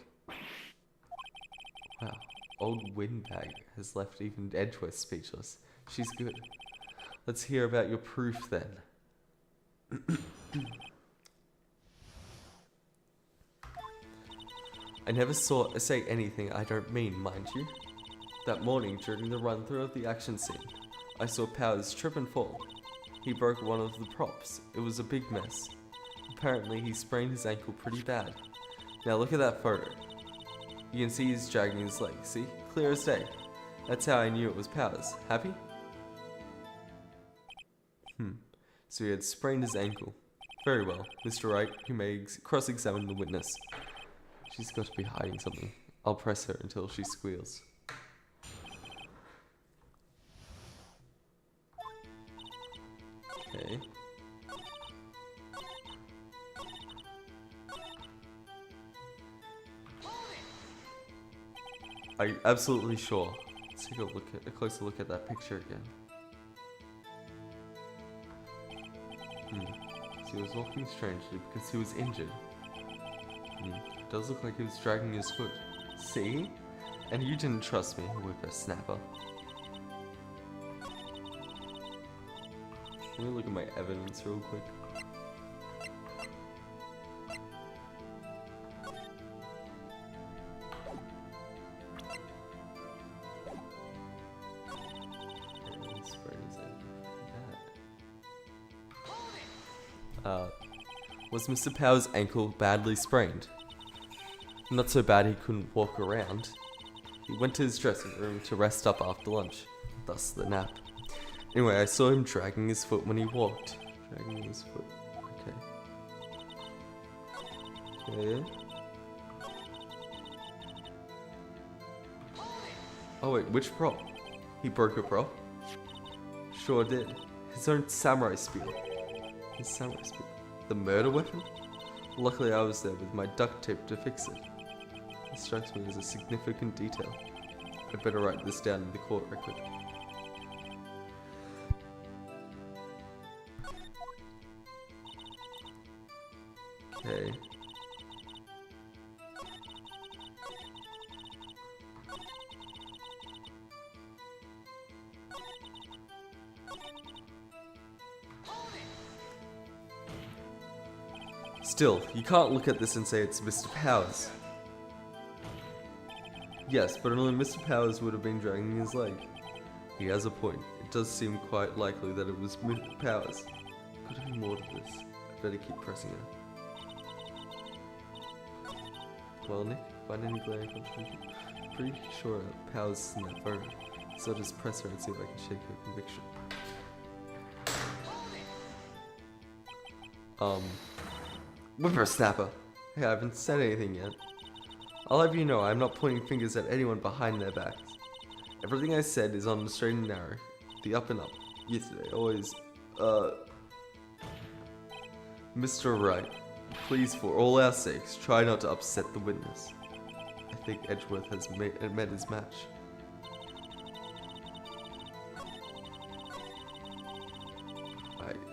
Wow, old windbag has left even Edgeworth speechless. She's good. Let's hear about your proof then. I never say anything I don't mean, mind you. That morning, during the run-through of the action scene, I saw Powers trip and fall. He broke one of the props. It was a big mess. Apparently, he sprained his ankle pretty bad. Now look at that photo. You can see he's dragging his leg, see? Clear as day. That's how I knew it was Powers. Happy? So he had sprained his ankle. Very well. Mr. Wright, you may cross-examine the witness. She's got to be hiding something. I'll press her until she squeals. Okay. Are you absolutely sure? Let's take a closer look at that picture again. So he was walking strangely because he was injured. It does look like he was dragging his foot. See? And you didn't trust me, whippersnapper. Let me look at my evidence real quick. Was Mr. Powers' ankle badly sprained? Not so bad he couldn't walk around. He went to his dressing room to rest up after lunch, thus the nap. Anyway, I saw him dragging his foot when he walked. Dragging his foot. Okay. Oh wait, which prop? He broke a prop? Sure did. His own samurai spear. His samurai spear. The murder weapon? Luckily I was there with my duct tape to fix it. It strikes me as a significant detail. I'd better write this down in the court record. Okay. Still, you can't look at this and say it's Mr. Powers. Yes, but only Mr. Powers would have been dragging his leg. He has a point. It does seem quite likely that it was Mr. Powers. Could there be more to this? I better keep pressing it. Well, Nick, find any glaring contradiction? Pretty sure Powers is in that photo, so I'll just press her and see if I can shake her conviction. Whippersnapper! Hey, I haven't said anything yet. I'll have you know I'm not pointing fingers at anyone behind their backs. Everything I said is on the straight and narrow. The up and up. Yesterday, always, Mr. Wright, please for all our sakes, try not to upset the witness. I think Edgeworth has met his match.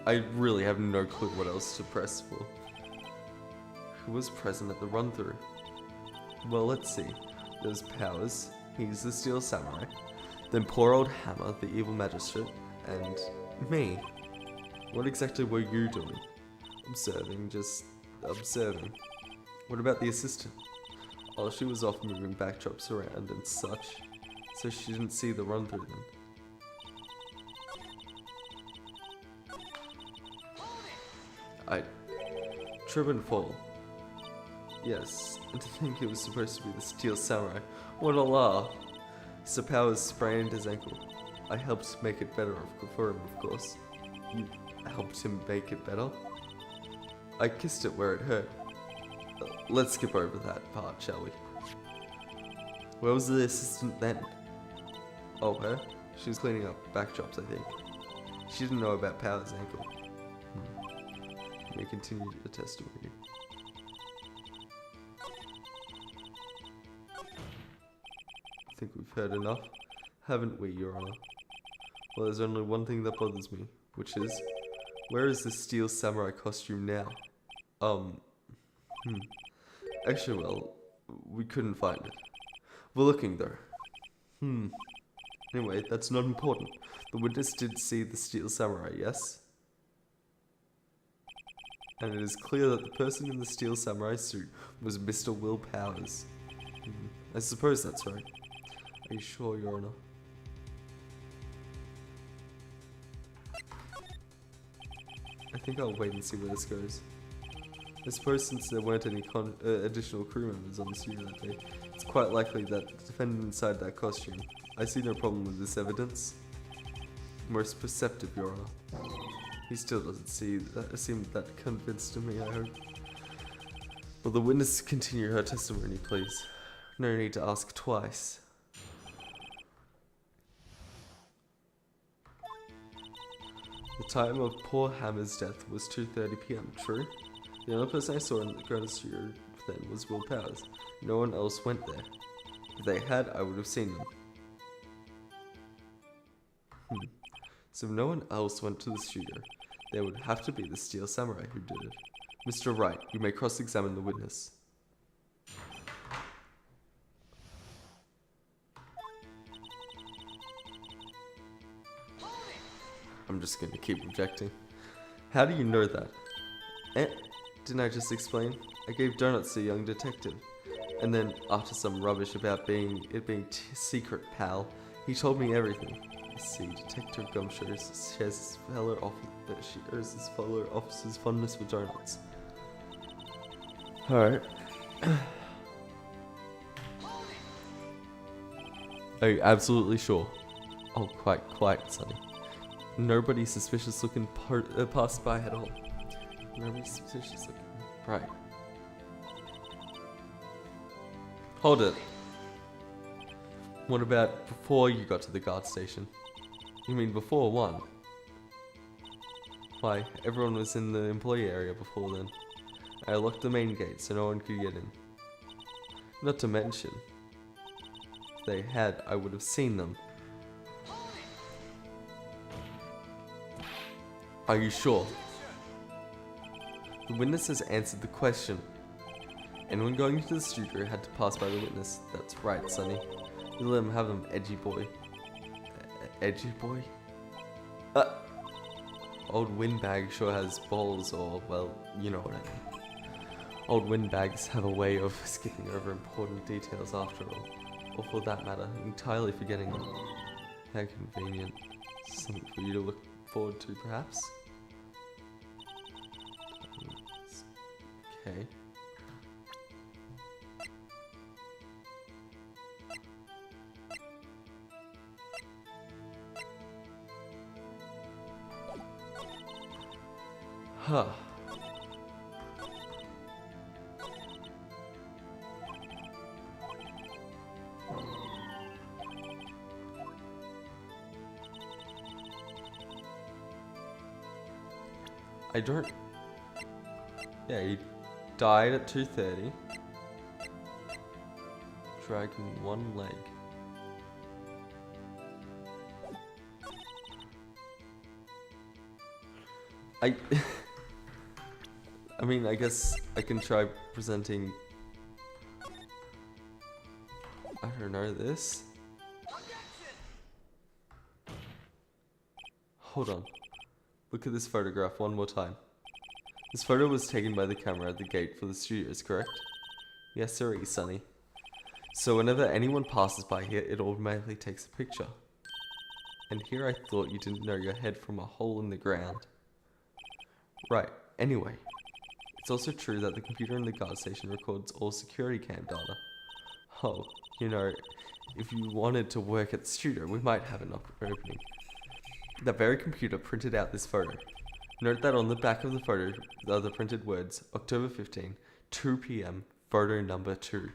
I really have no clue what else to press for. Who was present at the run-through? Well, let's see. There's Powers, he's the Steel Samurai. Then poor old Hammer, the evil magistrate. And me. What exactly were you doing? Observing, just observing. What about the assistant? Oh, she was off moving backdrops around and such. So she didn't see the run-through then. Trip and fall. Yes, and to think it was supposed to be the Steel Samurai. What a laugh. Sir Powers sprained his ankle. I helped make it better for him, of course. You helped him make it better? I kissed it where it hurt. Let's skip over that part, shall we? Where was the assistant then? Oh, her? She was cleaning up backdrops, I think. She didn't know about Powers' ankle. Let me continue the testimony. I think we've heard enough. Haven't we, Your Honor? Well, there's only one thing that bothers me, which is, where is the steel samurai costume now? Actually, well, we couldn't find it. We're looking, though. Anyway, that's not important. The witness did see the steel samurai, yes? And it is clear that the person in the steel samurai suit was Mr. Will Powers. I suppose that's right. Are you sure, Your Honor? I think I'll wait and see where this goes. I suppose since there weren't any additional crew members on the studio that day, it's quite likely that the defendant inside that costume. I see no problem with this evidence. Most perceptive, Your Honor. He still doesn't seem that convinced of me, I hope. Will the witness continue her testimony, please? No need to ask twice. The time of poor Hammer's death was 2:30 p.m., true? The only person I saw in the Granite Studio then was Will Powers. No one else went there. If they had, I would have seen them. So if no one else went to the studio, there would have to be the Steel Samurai who did it. Mr. Wright, you may cross-examine the witness. I'm just going to keep objecting. How do you know that? Didn't I just explain? I gave donuts to a young detective. And then, after some rubbish about it being secret, pal, he told me everything. I see, Detective Gum shares his fellow officer's fondness for donuts. Alright. Are you absolutely sure? Oh, quite, Sonny. Nobody suspicious looking passed by at all. Nobody suspicious looking. Right. Hold it. What about before you got to the guard station? You mean before 1? Why, everyone was in the employee area before then. I locked the main gate so no one could get in. Not to mention, if they had, I would have seen them. Are you sure? The witness has answered the question. Anyone going into the studio had to pass by the witness. That's right, Sonny. You let him have them, edgy boy. Edgy boy? Old windbag sure has balls, or, well, you know what I mean. Old windbags have a way of skipping over important details after all. Or for that matter, entirely forgetting them. How convenient. Something for you to look forward to, perhaps? Okay. Huh. I don't... Yeah, he died at 2:30. Dragging one leg. I mean, I guess I can try presenting... I don't know, this? Hold on. Look at this photograph one more time. This photo was taken by the camera at the gate for the studios, correct? Yes, sir, Sonny. So whenever anyone passes by here, it automatically takes a picture. And here I thought you didn't know your head from a hole in the ground. Right, anyway. It's also true that the computer in the guard station records all security cam data. Oh, you know, if you wanted to work at the studio, we might have an opening. That very computer printed out this photo. Note that on the back of the photo are the printed words, October 15, 2 p.m, photo number 2.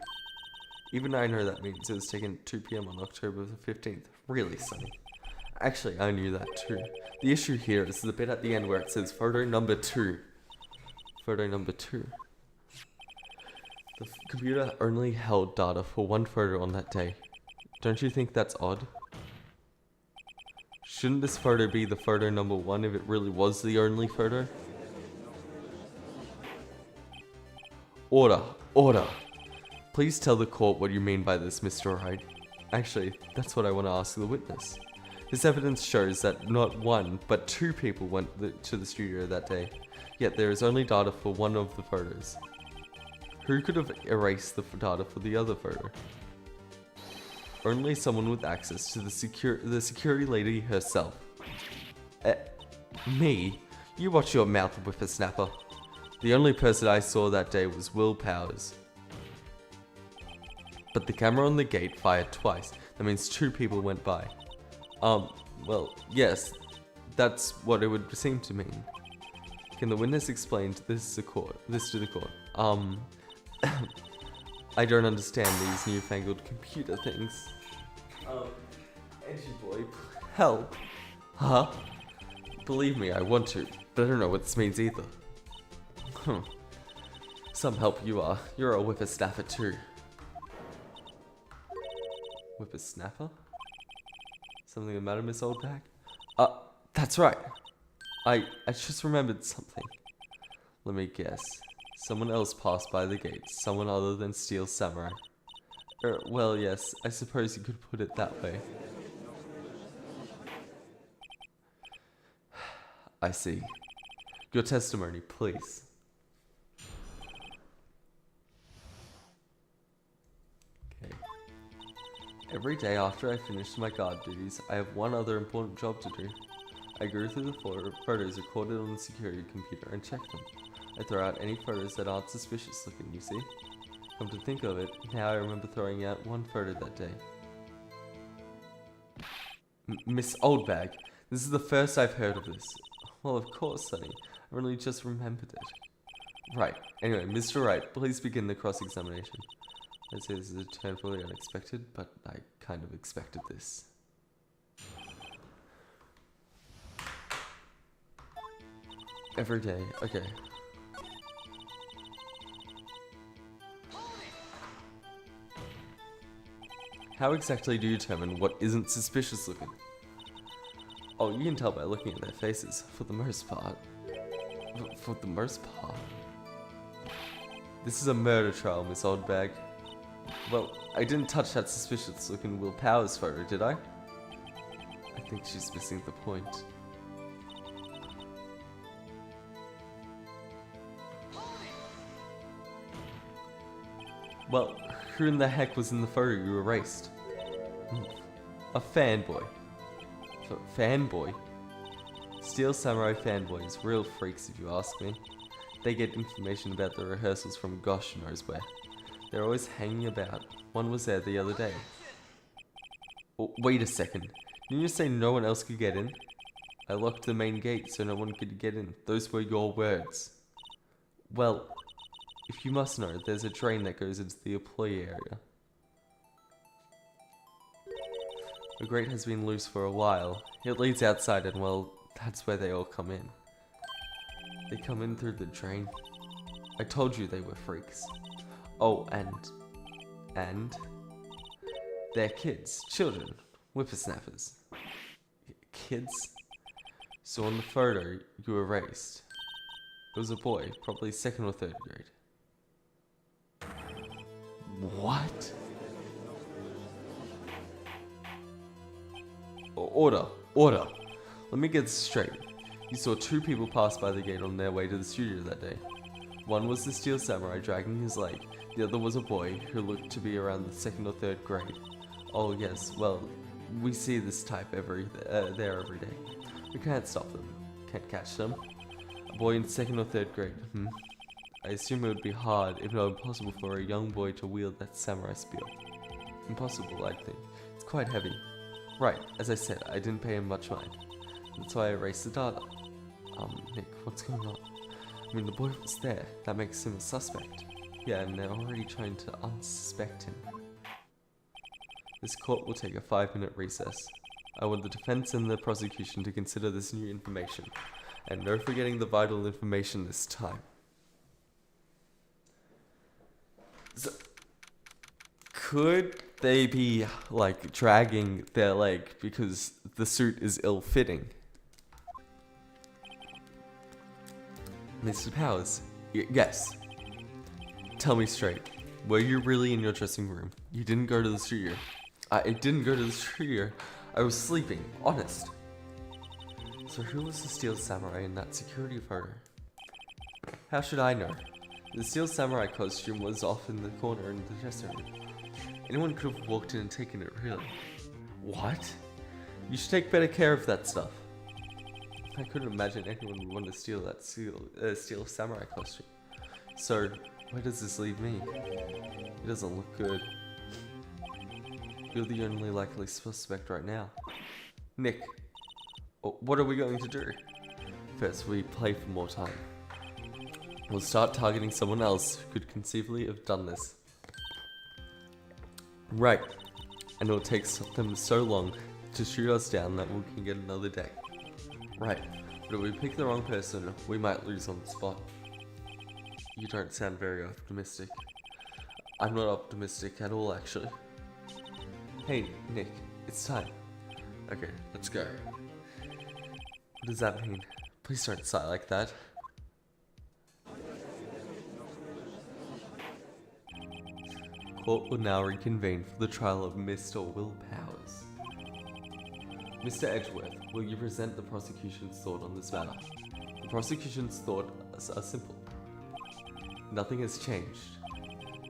Even I know that means it was taken 2 p.m. on October the 15th. Really, Sonny? Actually, I knew that too. The issue here is the bit at the end where it says photo number 2. Photo number 2. The computer only held data for one photo on that day. Don't you think that's odd? Shouldn't this photo be the photo number 1 if it really was the only photo? Order! Order! Please tell the court what you mean by this, Mr. Wright. Actually, that's what I want to ask the witness. This evidence shows that not 1, but 2 people went to the studio that day. Yet there is only data for 1 of the photos. Who could have erased the data for the other photo? Only someone with access to the security lady herself. Me? You watch your mouth, whippersnapper. The only person I saw that day was Will Powers. But the camera on the gate fired twice. That means 2 people went by. Well, yes, that's what it would seem to mean. Can the witness explain this to the court? I don't understand these newfangled computer things. Edgy boy, help. Huh? Believe me, I want to, but I don't know what this means either. Some help you are. You're a whippersnapper too. Whippersnapper? Something the matter, Miss Oldbag? That's right. I just remembered something. Let me guess. Someone else passed by the gate. Someone other than Steel Samurai. Well, yes, I suppose you could put it that way. I see. Your testimony, please. Okay. Every day after I finish my guard duties, I have one other important job to do. I go through the photos recorded on the security computer and check them. I throw out any photos that aren't suspicious looking, you see? Come to think of it, now I remember throwing out 1 photo that day. Miss Oldbag, this is the first I've heard of this. Well, of course, Sonny. I really just remembered it. Right. Anyway, Mr. Wright, please begin the cross-examination. I'd say this is a turn fully unexpected, but I kind of expected this. Every day, okay. How exactly do you determine what isn't suspicious looking? Oh, you can tell by looking at their faces, for the most part. For the most part? This is a murder trial, Miss Oldbag. Well, I didn't touch that suspicious looking Will Powers photo, did I? I think she's missing the point. Well, who in the heck was in the photo you erased? A fanboy. Fanboy? Steel Samurai fanboys, real freaks if you ask me. They get information about the rehearsals from gosh knows where. They're always hanging about. One was there the other day. Oh, wait a second. Didn't you say no one else could get in? I locked the main gate so no one could get in. Those were your words. Well, if you must know, there's a drain that goes into the employee area. The grate has been loose for a while. It leads outside and, well, that's where they all come in. They come in through the drain. I told you they were freaks. Oh, and they're kids, children, whippersnappers. Kids? So on the photo you erased, it was a boy, probably 2nd or 3rd grade. What? Order, order. Let me get this straight. You saw 2 people pass by the gate on their way to the studio that day. One was the Steel Samurai dragging his leg. The other was a boy who looked to be around the 2nd or 3rd grade. Oh yes, well, we see this type there every day. We can't stop them. Can't catch them. A boy in 2nd or 3rd grade. I assume it would be hard, if not impossible, for a young boy to wield that samurai spear. Impossible, I think. It's quite heavy. Right, as I said, I didn't pay him much mind. That's why I erased the data. Nick, what's going on? I mean, the boy was there. That makes him a suspect. Yeah, and they're already trying to unsuspect him. This court will take a 5-minute recess. I want the defense and the prosecution to consider this new information. And no forgetting the vital information this time. So, could they be, like, dragging their leg because the suit is ill-fitting? Mr. Powers, yes. Tell me straight. Were you really in your dressing room? You didn't go to the studio. I didn't go to the studio. I was sleeping, honest. So who was the Steel Samurai in that security photo? How should I know? The Steel Samurai costume was off in the corner in the dressing room. Anyone could have walked in and taken it, really. What? You should take better care of that stuff. I couldn't imagine anyone would want to steal that Steel Samurai costume. So, where does this leave me? It doesn't look good. You're the only likely suspect right now. Nick, what are we going to do? First, we play for more time. We'll start targeting someone else who could conceivably have done this. Right. And it'll take them so long to shoot us down that we can get another day. Right. But if we pick the wrong person, we might lose on the spot. You don't sound very optimistic. I'm not optimistic at all, actually. Hey, Nick. It's time. Okay, let's go. What does that mean? Please don't sigh like that. Court will now reconvene for the trial of Mr. Will Powers. Mr. Edgeworth, will you present the prosecution's thought on this matter? The prosecution's thoughts are simple. Nothing has changed.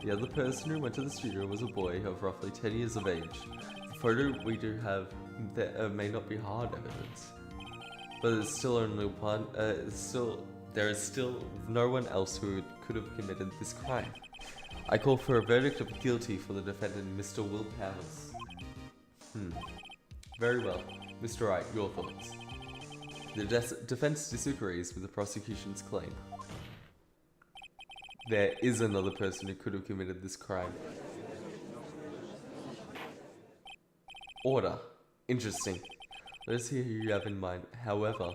The other person who went to the studio was a boy of roughly 10 years of age. The photo we do have may not be hard evidence, but there's still only one. There is still no one else who could have committed this crime. I call for a verdict of guilty for the defendant, Mr. Will Powers. Very well. Mr. Wright, your thoughts. The defense disagrees with the prosecution's claim. There is another person who could have committed this crime. Order. Interesting. Let us hear who you have in mind. However,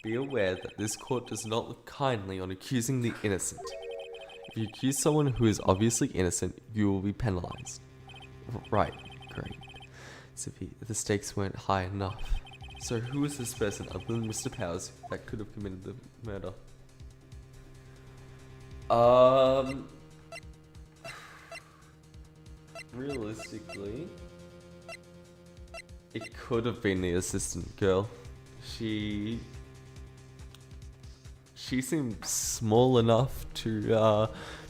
be aware that this court does not look kindly on accusing the innocent. If you accuse someone who is obviously innocent, you will be penalized. Right, great. So the stakes weren't high enough. So who is this person other than Mr. Powers that could have committed the murder? Realistically, it could have been the assistant girl. She seemed small enough to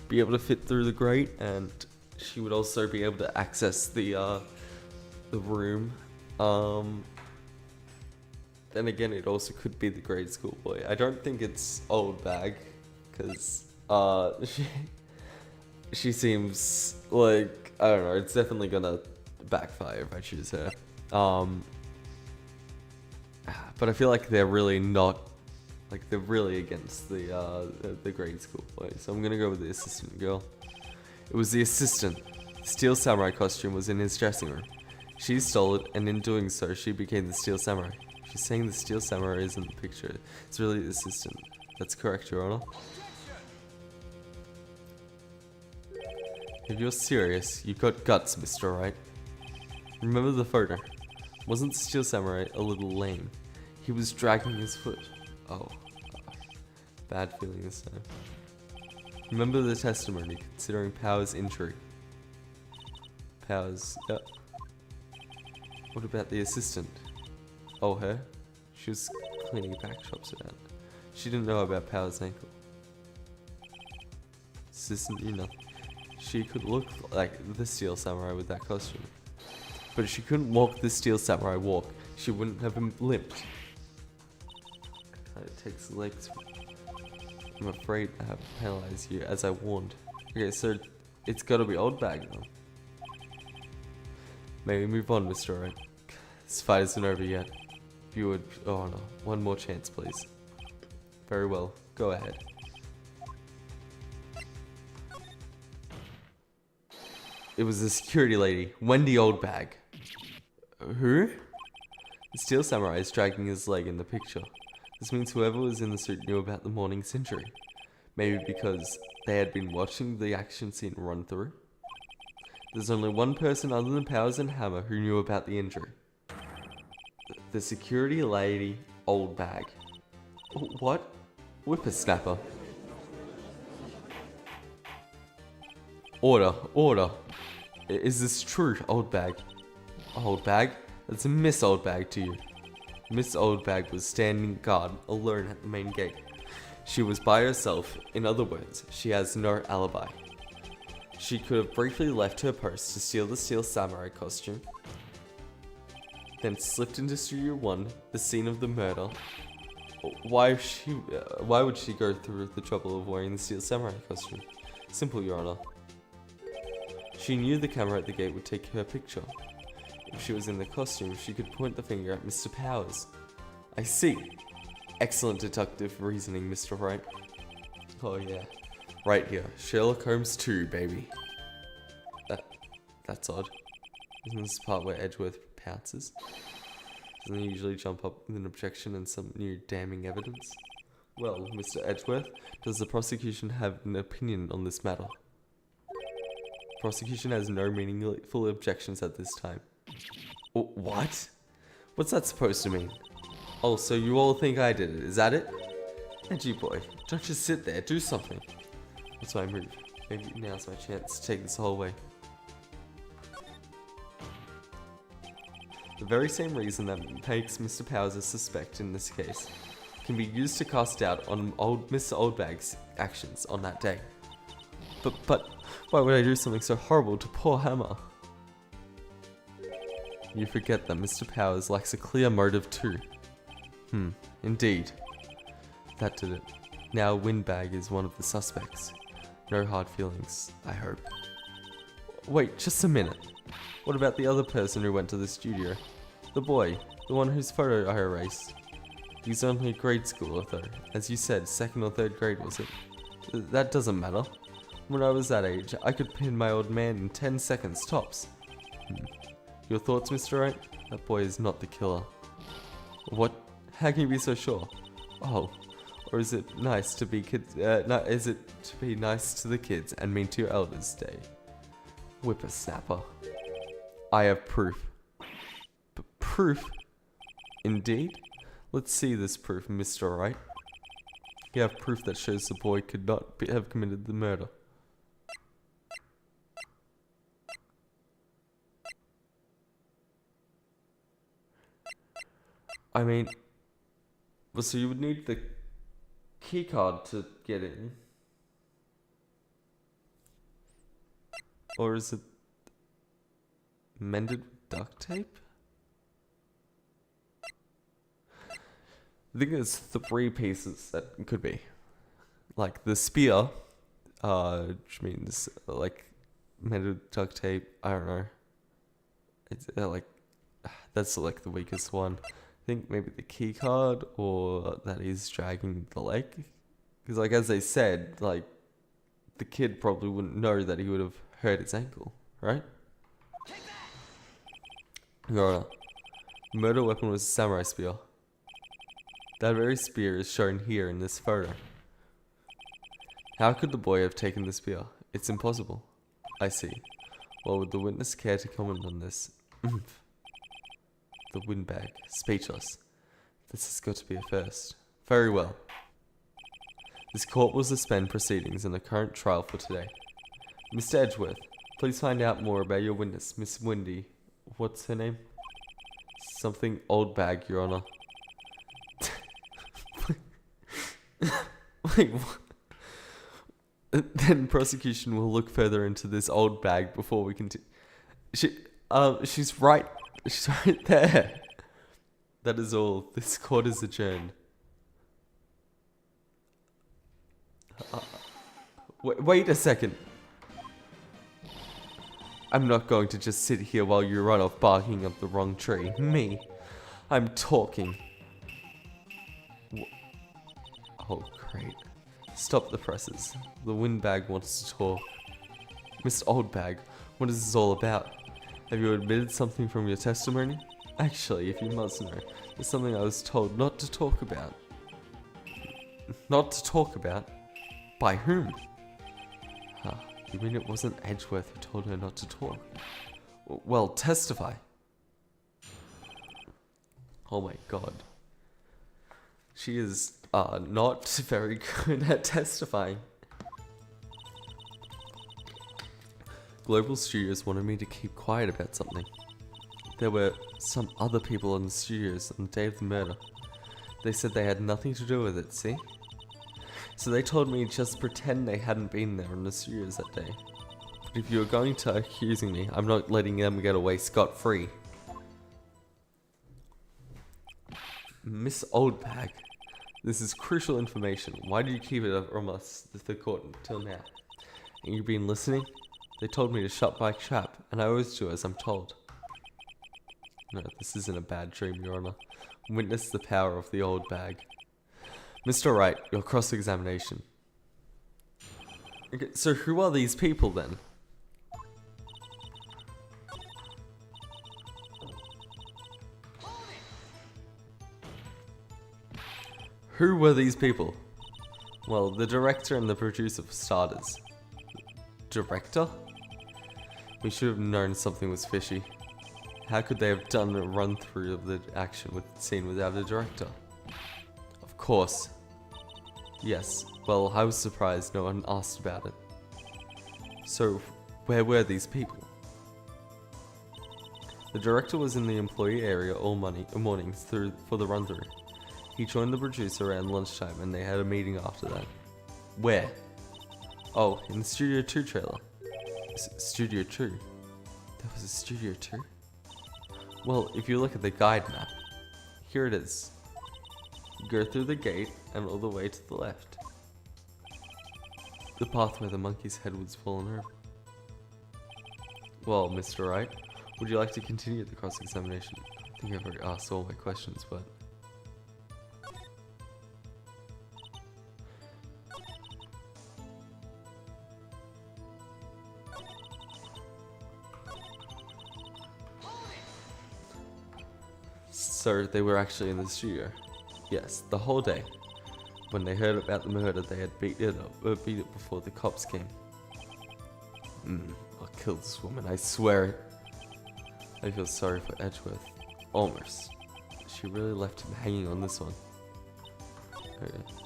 be able to fit through the grate, and she would also be able to access the room. Then again, it also could be the grade school boy. I don't think it's old bag, because she seems like, I don't know, it's definitely gonna backfire if I choose her. But I feel like they're really not, like they're really against the grade school boy. So I'm gonna go with the assistant girl. It was the assistant. The Steel Samurai costume was in his dressing room. She stole it, and in doing so, she became the Steel Samurai. She's saying the Steel Samurai isn't the picture. It's really the assistant. That's correct, Your Honor. If you're serious, you've got guts, Mr. Wright. Remember the photo. Wasn't the Steel Samurai a little lame? He was dragging his foot. Oh. Bad feeling this time. Remember the testimony considering Powers' injury. Powers, yep. What about the assistant? Oh, her? She was cleaning back shops around. She didn't know about Powers' ankle. Assistant, you know. She could look like the Steel Samurai with that costume. But if she couldn't walk the Steel Samurai walk, she wouldn't have been limped. It takes legs. I'm afraid I have to penalize you, as I warned. Okay, so it's gotta be old bag now. Maybe move on, Mr. Wright. This fight isn't over yet. If you would, oh no, one more chance, please. Very well, go ahead. It was the security lady, Wendy Oldbag. Who? The Steel Samurai is dragging his leg in the picture. This means whoever was in the suit knew about the morning's injury. Maybe because they had been watching the action scene run through. There's only one person other than Powers and Hammer who knew about the injury. The security lady, Old Bag. What? Whippersnapper. Order. Is this true, Old Bag? Old Bag? That's Miss Old Bag to you. Miss Old Bag was standing guard alone at the main gate. She was by herself. In other words, she has no alibi. She could have briefly left her post to steal the Steel Samurai costume, then slipped into Studio 1, the scene of the murder. Why would she go through the trouble of wearing the Steel Samurai costume? Simple, Your Honor. She knew the camera at the gate would take her picture. If she was in the costume, she could point the finger at Mr. Powers. I see. Excellent deductive reasoning, Mr. Wright. Oh yeah. Right here. Sherlock Holmes 2, baby. That's odd. Isn't this the part where Edgeworth pounces? Doesn't he usually jump up with an objection and some new damning evidence? Well, Mr. Edgeworth, does the prosecution have an opinion on this matter? Prosecution has no meaningful objections at this time. What? What's that supposed to mean? Oh, so you all think I did it, is that it? Edgy boy, don't just sit there, do something. That's my move. Maybe now's my chance to take this whole way. The very same reason that makes Mr. Powers a suspect in this case can be used to cast doubt on Mr. Oldbag's actions on that day. But why would I do something so horrible to poor Hammer? You forget that Mr. Powers lacks a clear motive too. Indeed. That did it. Now Windbag is one of the suspects. No hard feelings, I hope. Wait, just a minute. What about the other person who went to the studio? The boy, the one whose photo I erased. He's only grade schooler though. As you said, 2nd or 3rd grade was it? That doesn't matter. When I was that age, I could pin my old man in 10 seconds tops. Your thoughts, Mr. Wright? That boy is not the killer. What? How can you be so sure? Oh, or is it nice to be kids? Is it to be nice to the kids and mean to your elders, Day? Whippersnapper. I have proof. Proof? Indeed? Let's see this proof, Mr. Wright. You have proof that shows the boy could not have committed the murder. I mean, well, so you would need the key card to get in. Or is it mended duct tape? I think there's 3 pieces that it could be. Like the spear, which means like mended duct tape, I don't know. It's that's like the weakest one. I think maybe the key card, or that he's dragging the leg. Because like as they said, like the kid probably wouldn't know that he would have hurt his ankle, right? Your murder weapon was a samurai spear. That very spear is shown here in this photo. How could the boy have taken the spear? It's impossible. I see. Well, would the witness care to comment on this? The windbag. Speechless. This has got to be a first. Very well. This court will suspend proceedings in the current trial for today. Mr. Edgeworth, please find out more about your witness, Miss Windy. What's her name? Something Old Bag, Your Honor. Wait, what? Then prosecution will look further into this Old Bag before we continue. She's right. She's right there. That is all. This court is adjourned. Wait a second. I'm not going to just sit here while you run off barking up the wrong tree. Me. I'm talking. Oh, great. Stop the presses. The windbag wants to talk. Mr. Oldbag, what is this all about? Have you admitted something from your testimony? Actually, if you must know, there's something I was told not to talk about. Not to talk about? By whom? You mean it wasn't Edgeworth who told her not to talk? Well, testify. Oh my god. She is not very good at testifying. Global Studios wanted me to keep quiet about something. There were some other people in the studios on the day of the murder. They said they had nothing to do with it, see? So they told me just pretend they hadn't been there in the studios that day. But if you're going to accusing me, I'm not letting them get away scot-free. Miss Oldbag, this is crucial information. Why did you keep it from us, the court, until now? Ain't you been listening? They told me to shut my trap, and I always do as I'm told. No, this isn't a bad dream, Your Honor. Witness the power of the old bag. Mr. Wright, your cross-examination. Okay, so who are these people then? Who were these people? Well, the director and the producer for starters. Director? We should have known something was fishy. How could they have done a run-through of the action with the scene without a director? Of course. Yes, well, I was surprised no one asked about it. So, where were these people? The director was in the employee area all mornings for the run-through. He joined the producer around lunchtime and they had a meeting after that. Where? Oh, in the Studio 2 trailer. Studio 2? There was a Studio 2? Well, if you look at the guide map, here it is. Go through the gate and all the way to the left. The path where the monkey's head was fallen over. Well, Mr. Wright, would you like to continue the cross-examination? I think I've already asked all my questions, but... So they were actually in the studio. Yes, the whole day. When they heard about the murder, they had beat it before the cops came. I'll kill this woman, I swear it. I feel sorry for Edgeworth. Almost. She really left him hanging on this one.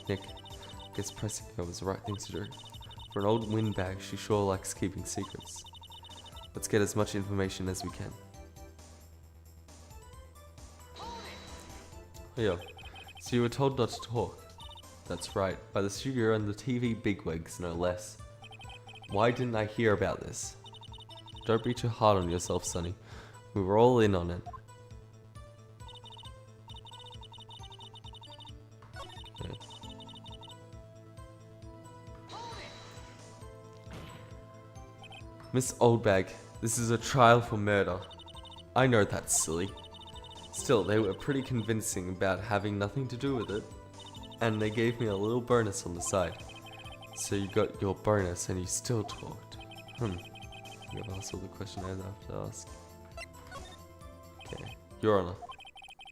Nick, I guess pressing her was the right thing to do. For an old windbag, she sure likes keeping secrets. Let's get as much information as we can. Yeah, so you were told not to talk. That's right, by the studio and the TV bigwigs, no less. Why didn't I hear about this? Don't be too hard on yourself, Sonny. We were all in on it. Yeah. Miss Oldbag, this is a trial for murder. I know that's silly. Still, they were pretty convincing about having nothing to do with it, and they gave me a little bonus on the side. So you got your bonus and you still talked. You have asked all the question I have to ask. Okay, Your Honor,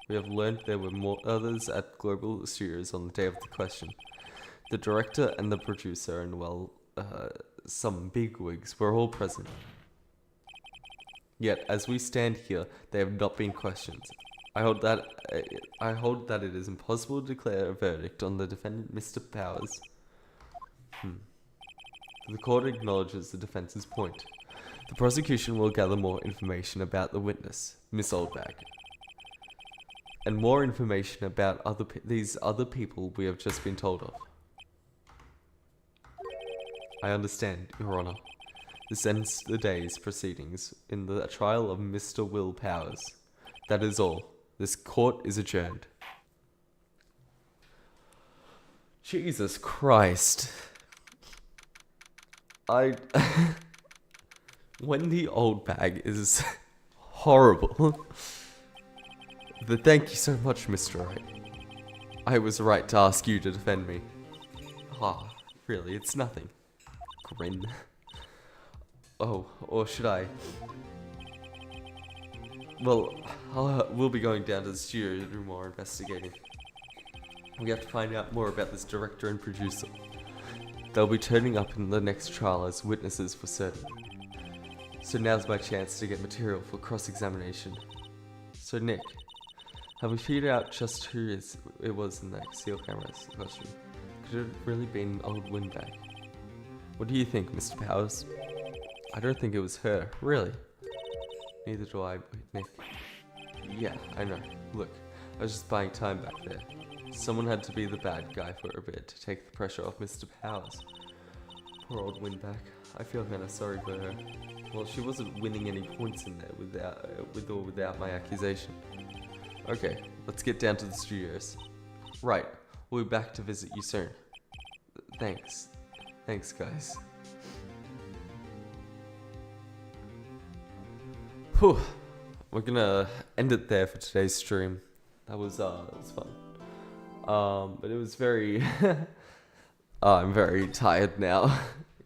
we have learned there were more others at Global Studios on the day of the question. The director and the producer and, well, some bigwigs were all present. Yet, as we stand here, they have not been questioned. I hold that it is impossible to declare a verdict on the defendant, Mr. Powers. The court acknowledges the defense's point. The prosecution will gather more information about the witness, Miss Oldbag, and more information about these other people we have just been told of. I understand, Your Honor. This ends the day's proceedings in the trial of Mr. Will Powers. That is all. This court is adjourned. Jesus Christ. When the old bag is horrible. Thank you so much, Mr. Wright. I was right to ask you to defend me. Really, it's nothing. Grin. Oh, or should I? Well, we'll be going down to the studio to do more investigating. We have to find out more about this director and producer. They'll be turning up in the next trial as witnesses for certain. So now's my chance to get material for cross-examination. So Nick, have we figured out just who it was in that seal camera's costume? Could it have really been old Windbag? What do you think, Mr. Powers? I don't think it was her, really. Neither do I, Nick. Yeah, I know. Look, I was just buying time back there. Someone had to be the bad guy for a bit to take the pressure off Mr. Powers. Poor old Windbag. I feel kinda sorry for her. Well, she wasn't winning any points in there with or without my accusation. Okay, let's get down to the studios. Right, we'll be back to visit you soon. Thanks. Thanks, guys. Whew. We're gonna end it there for today's stream. That was fun. But it was very... I'm very tired now.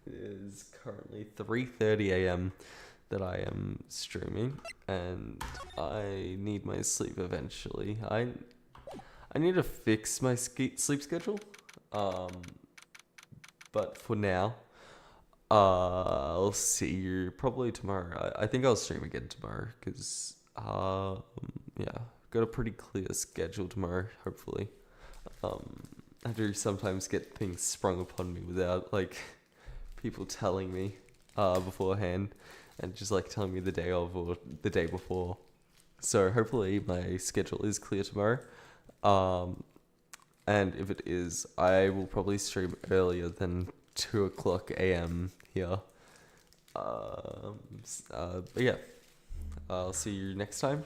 It is currently 3:30 AM that I am streaming, and I need my sleep eventually. I need to fix my sleep schedule. But for now, I'll see you probably tomorrow. I think I'll stream again tomorrow because, yeah, got a pretty clear schedule tomorrow, hopefully. I do sometimes get things sprung upon me without, like, people telling me beforehand and just, like, telling me the day of or the day before. So hopefully my schedule is clear tomorrow. And if it is, I will probably stream earlier than 2 o'clock AM here. But yeah, I'll see you next time.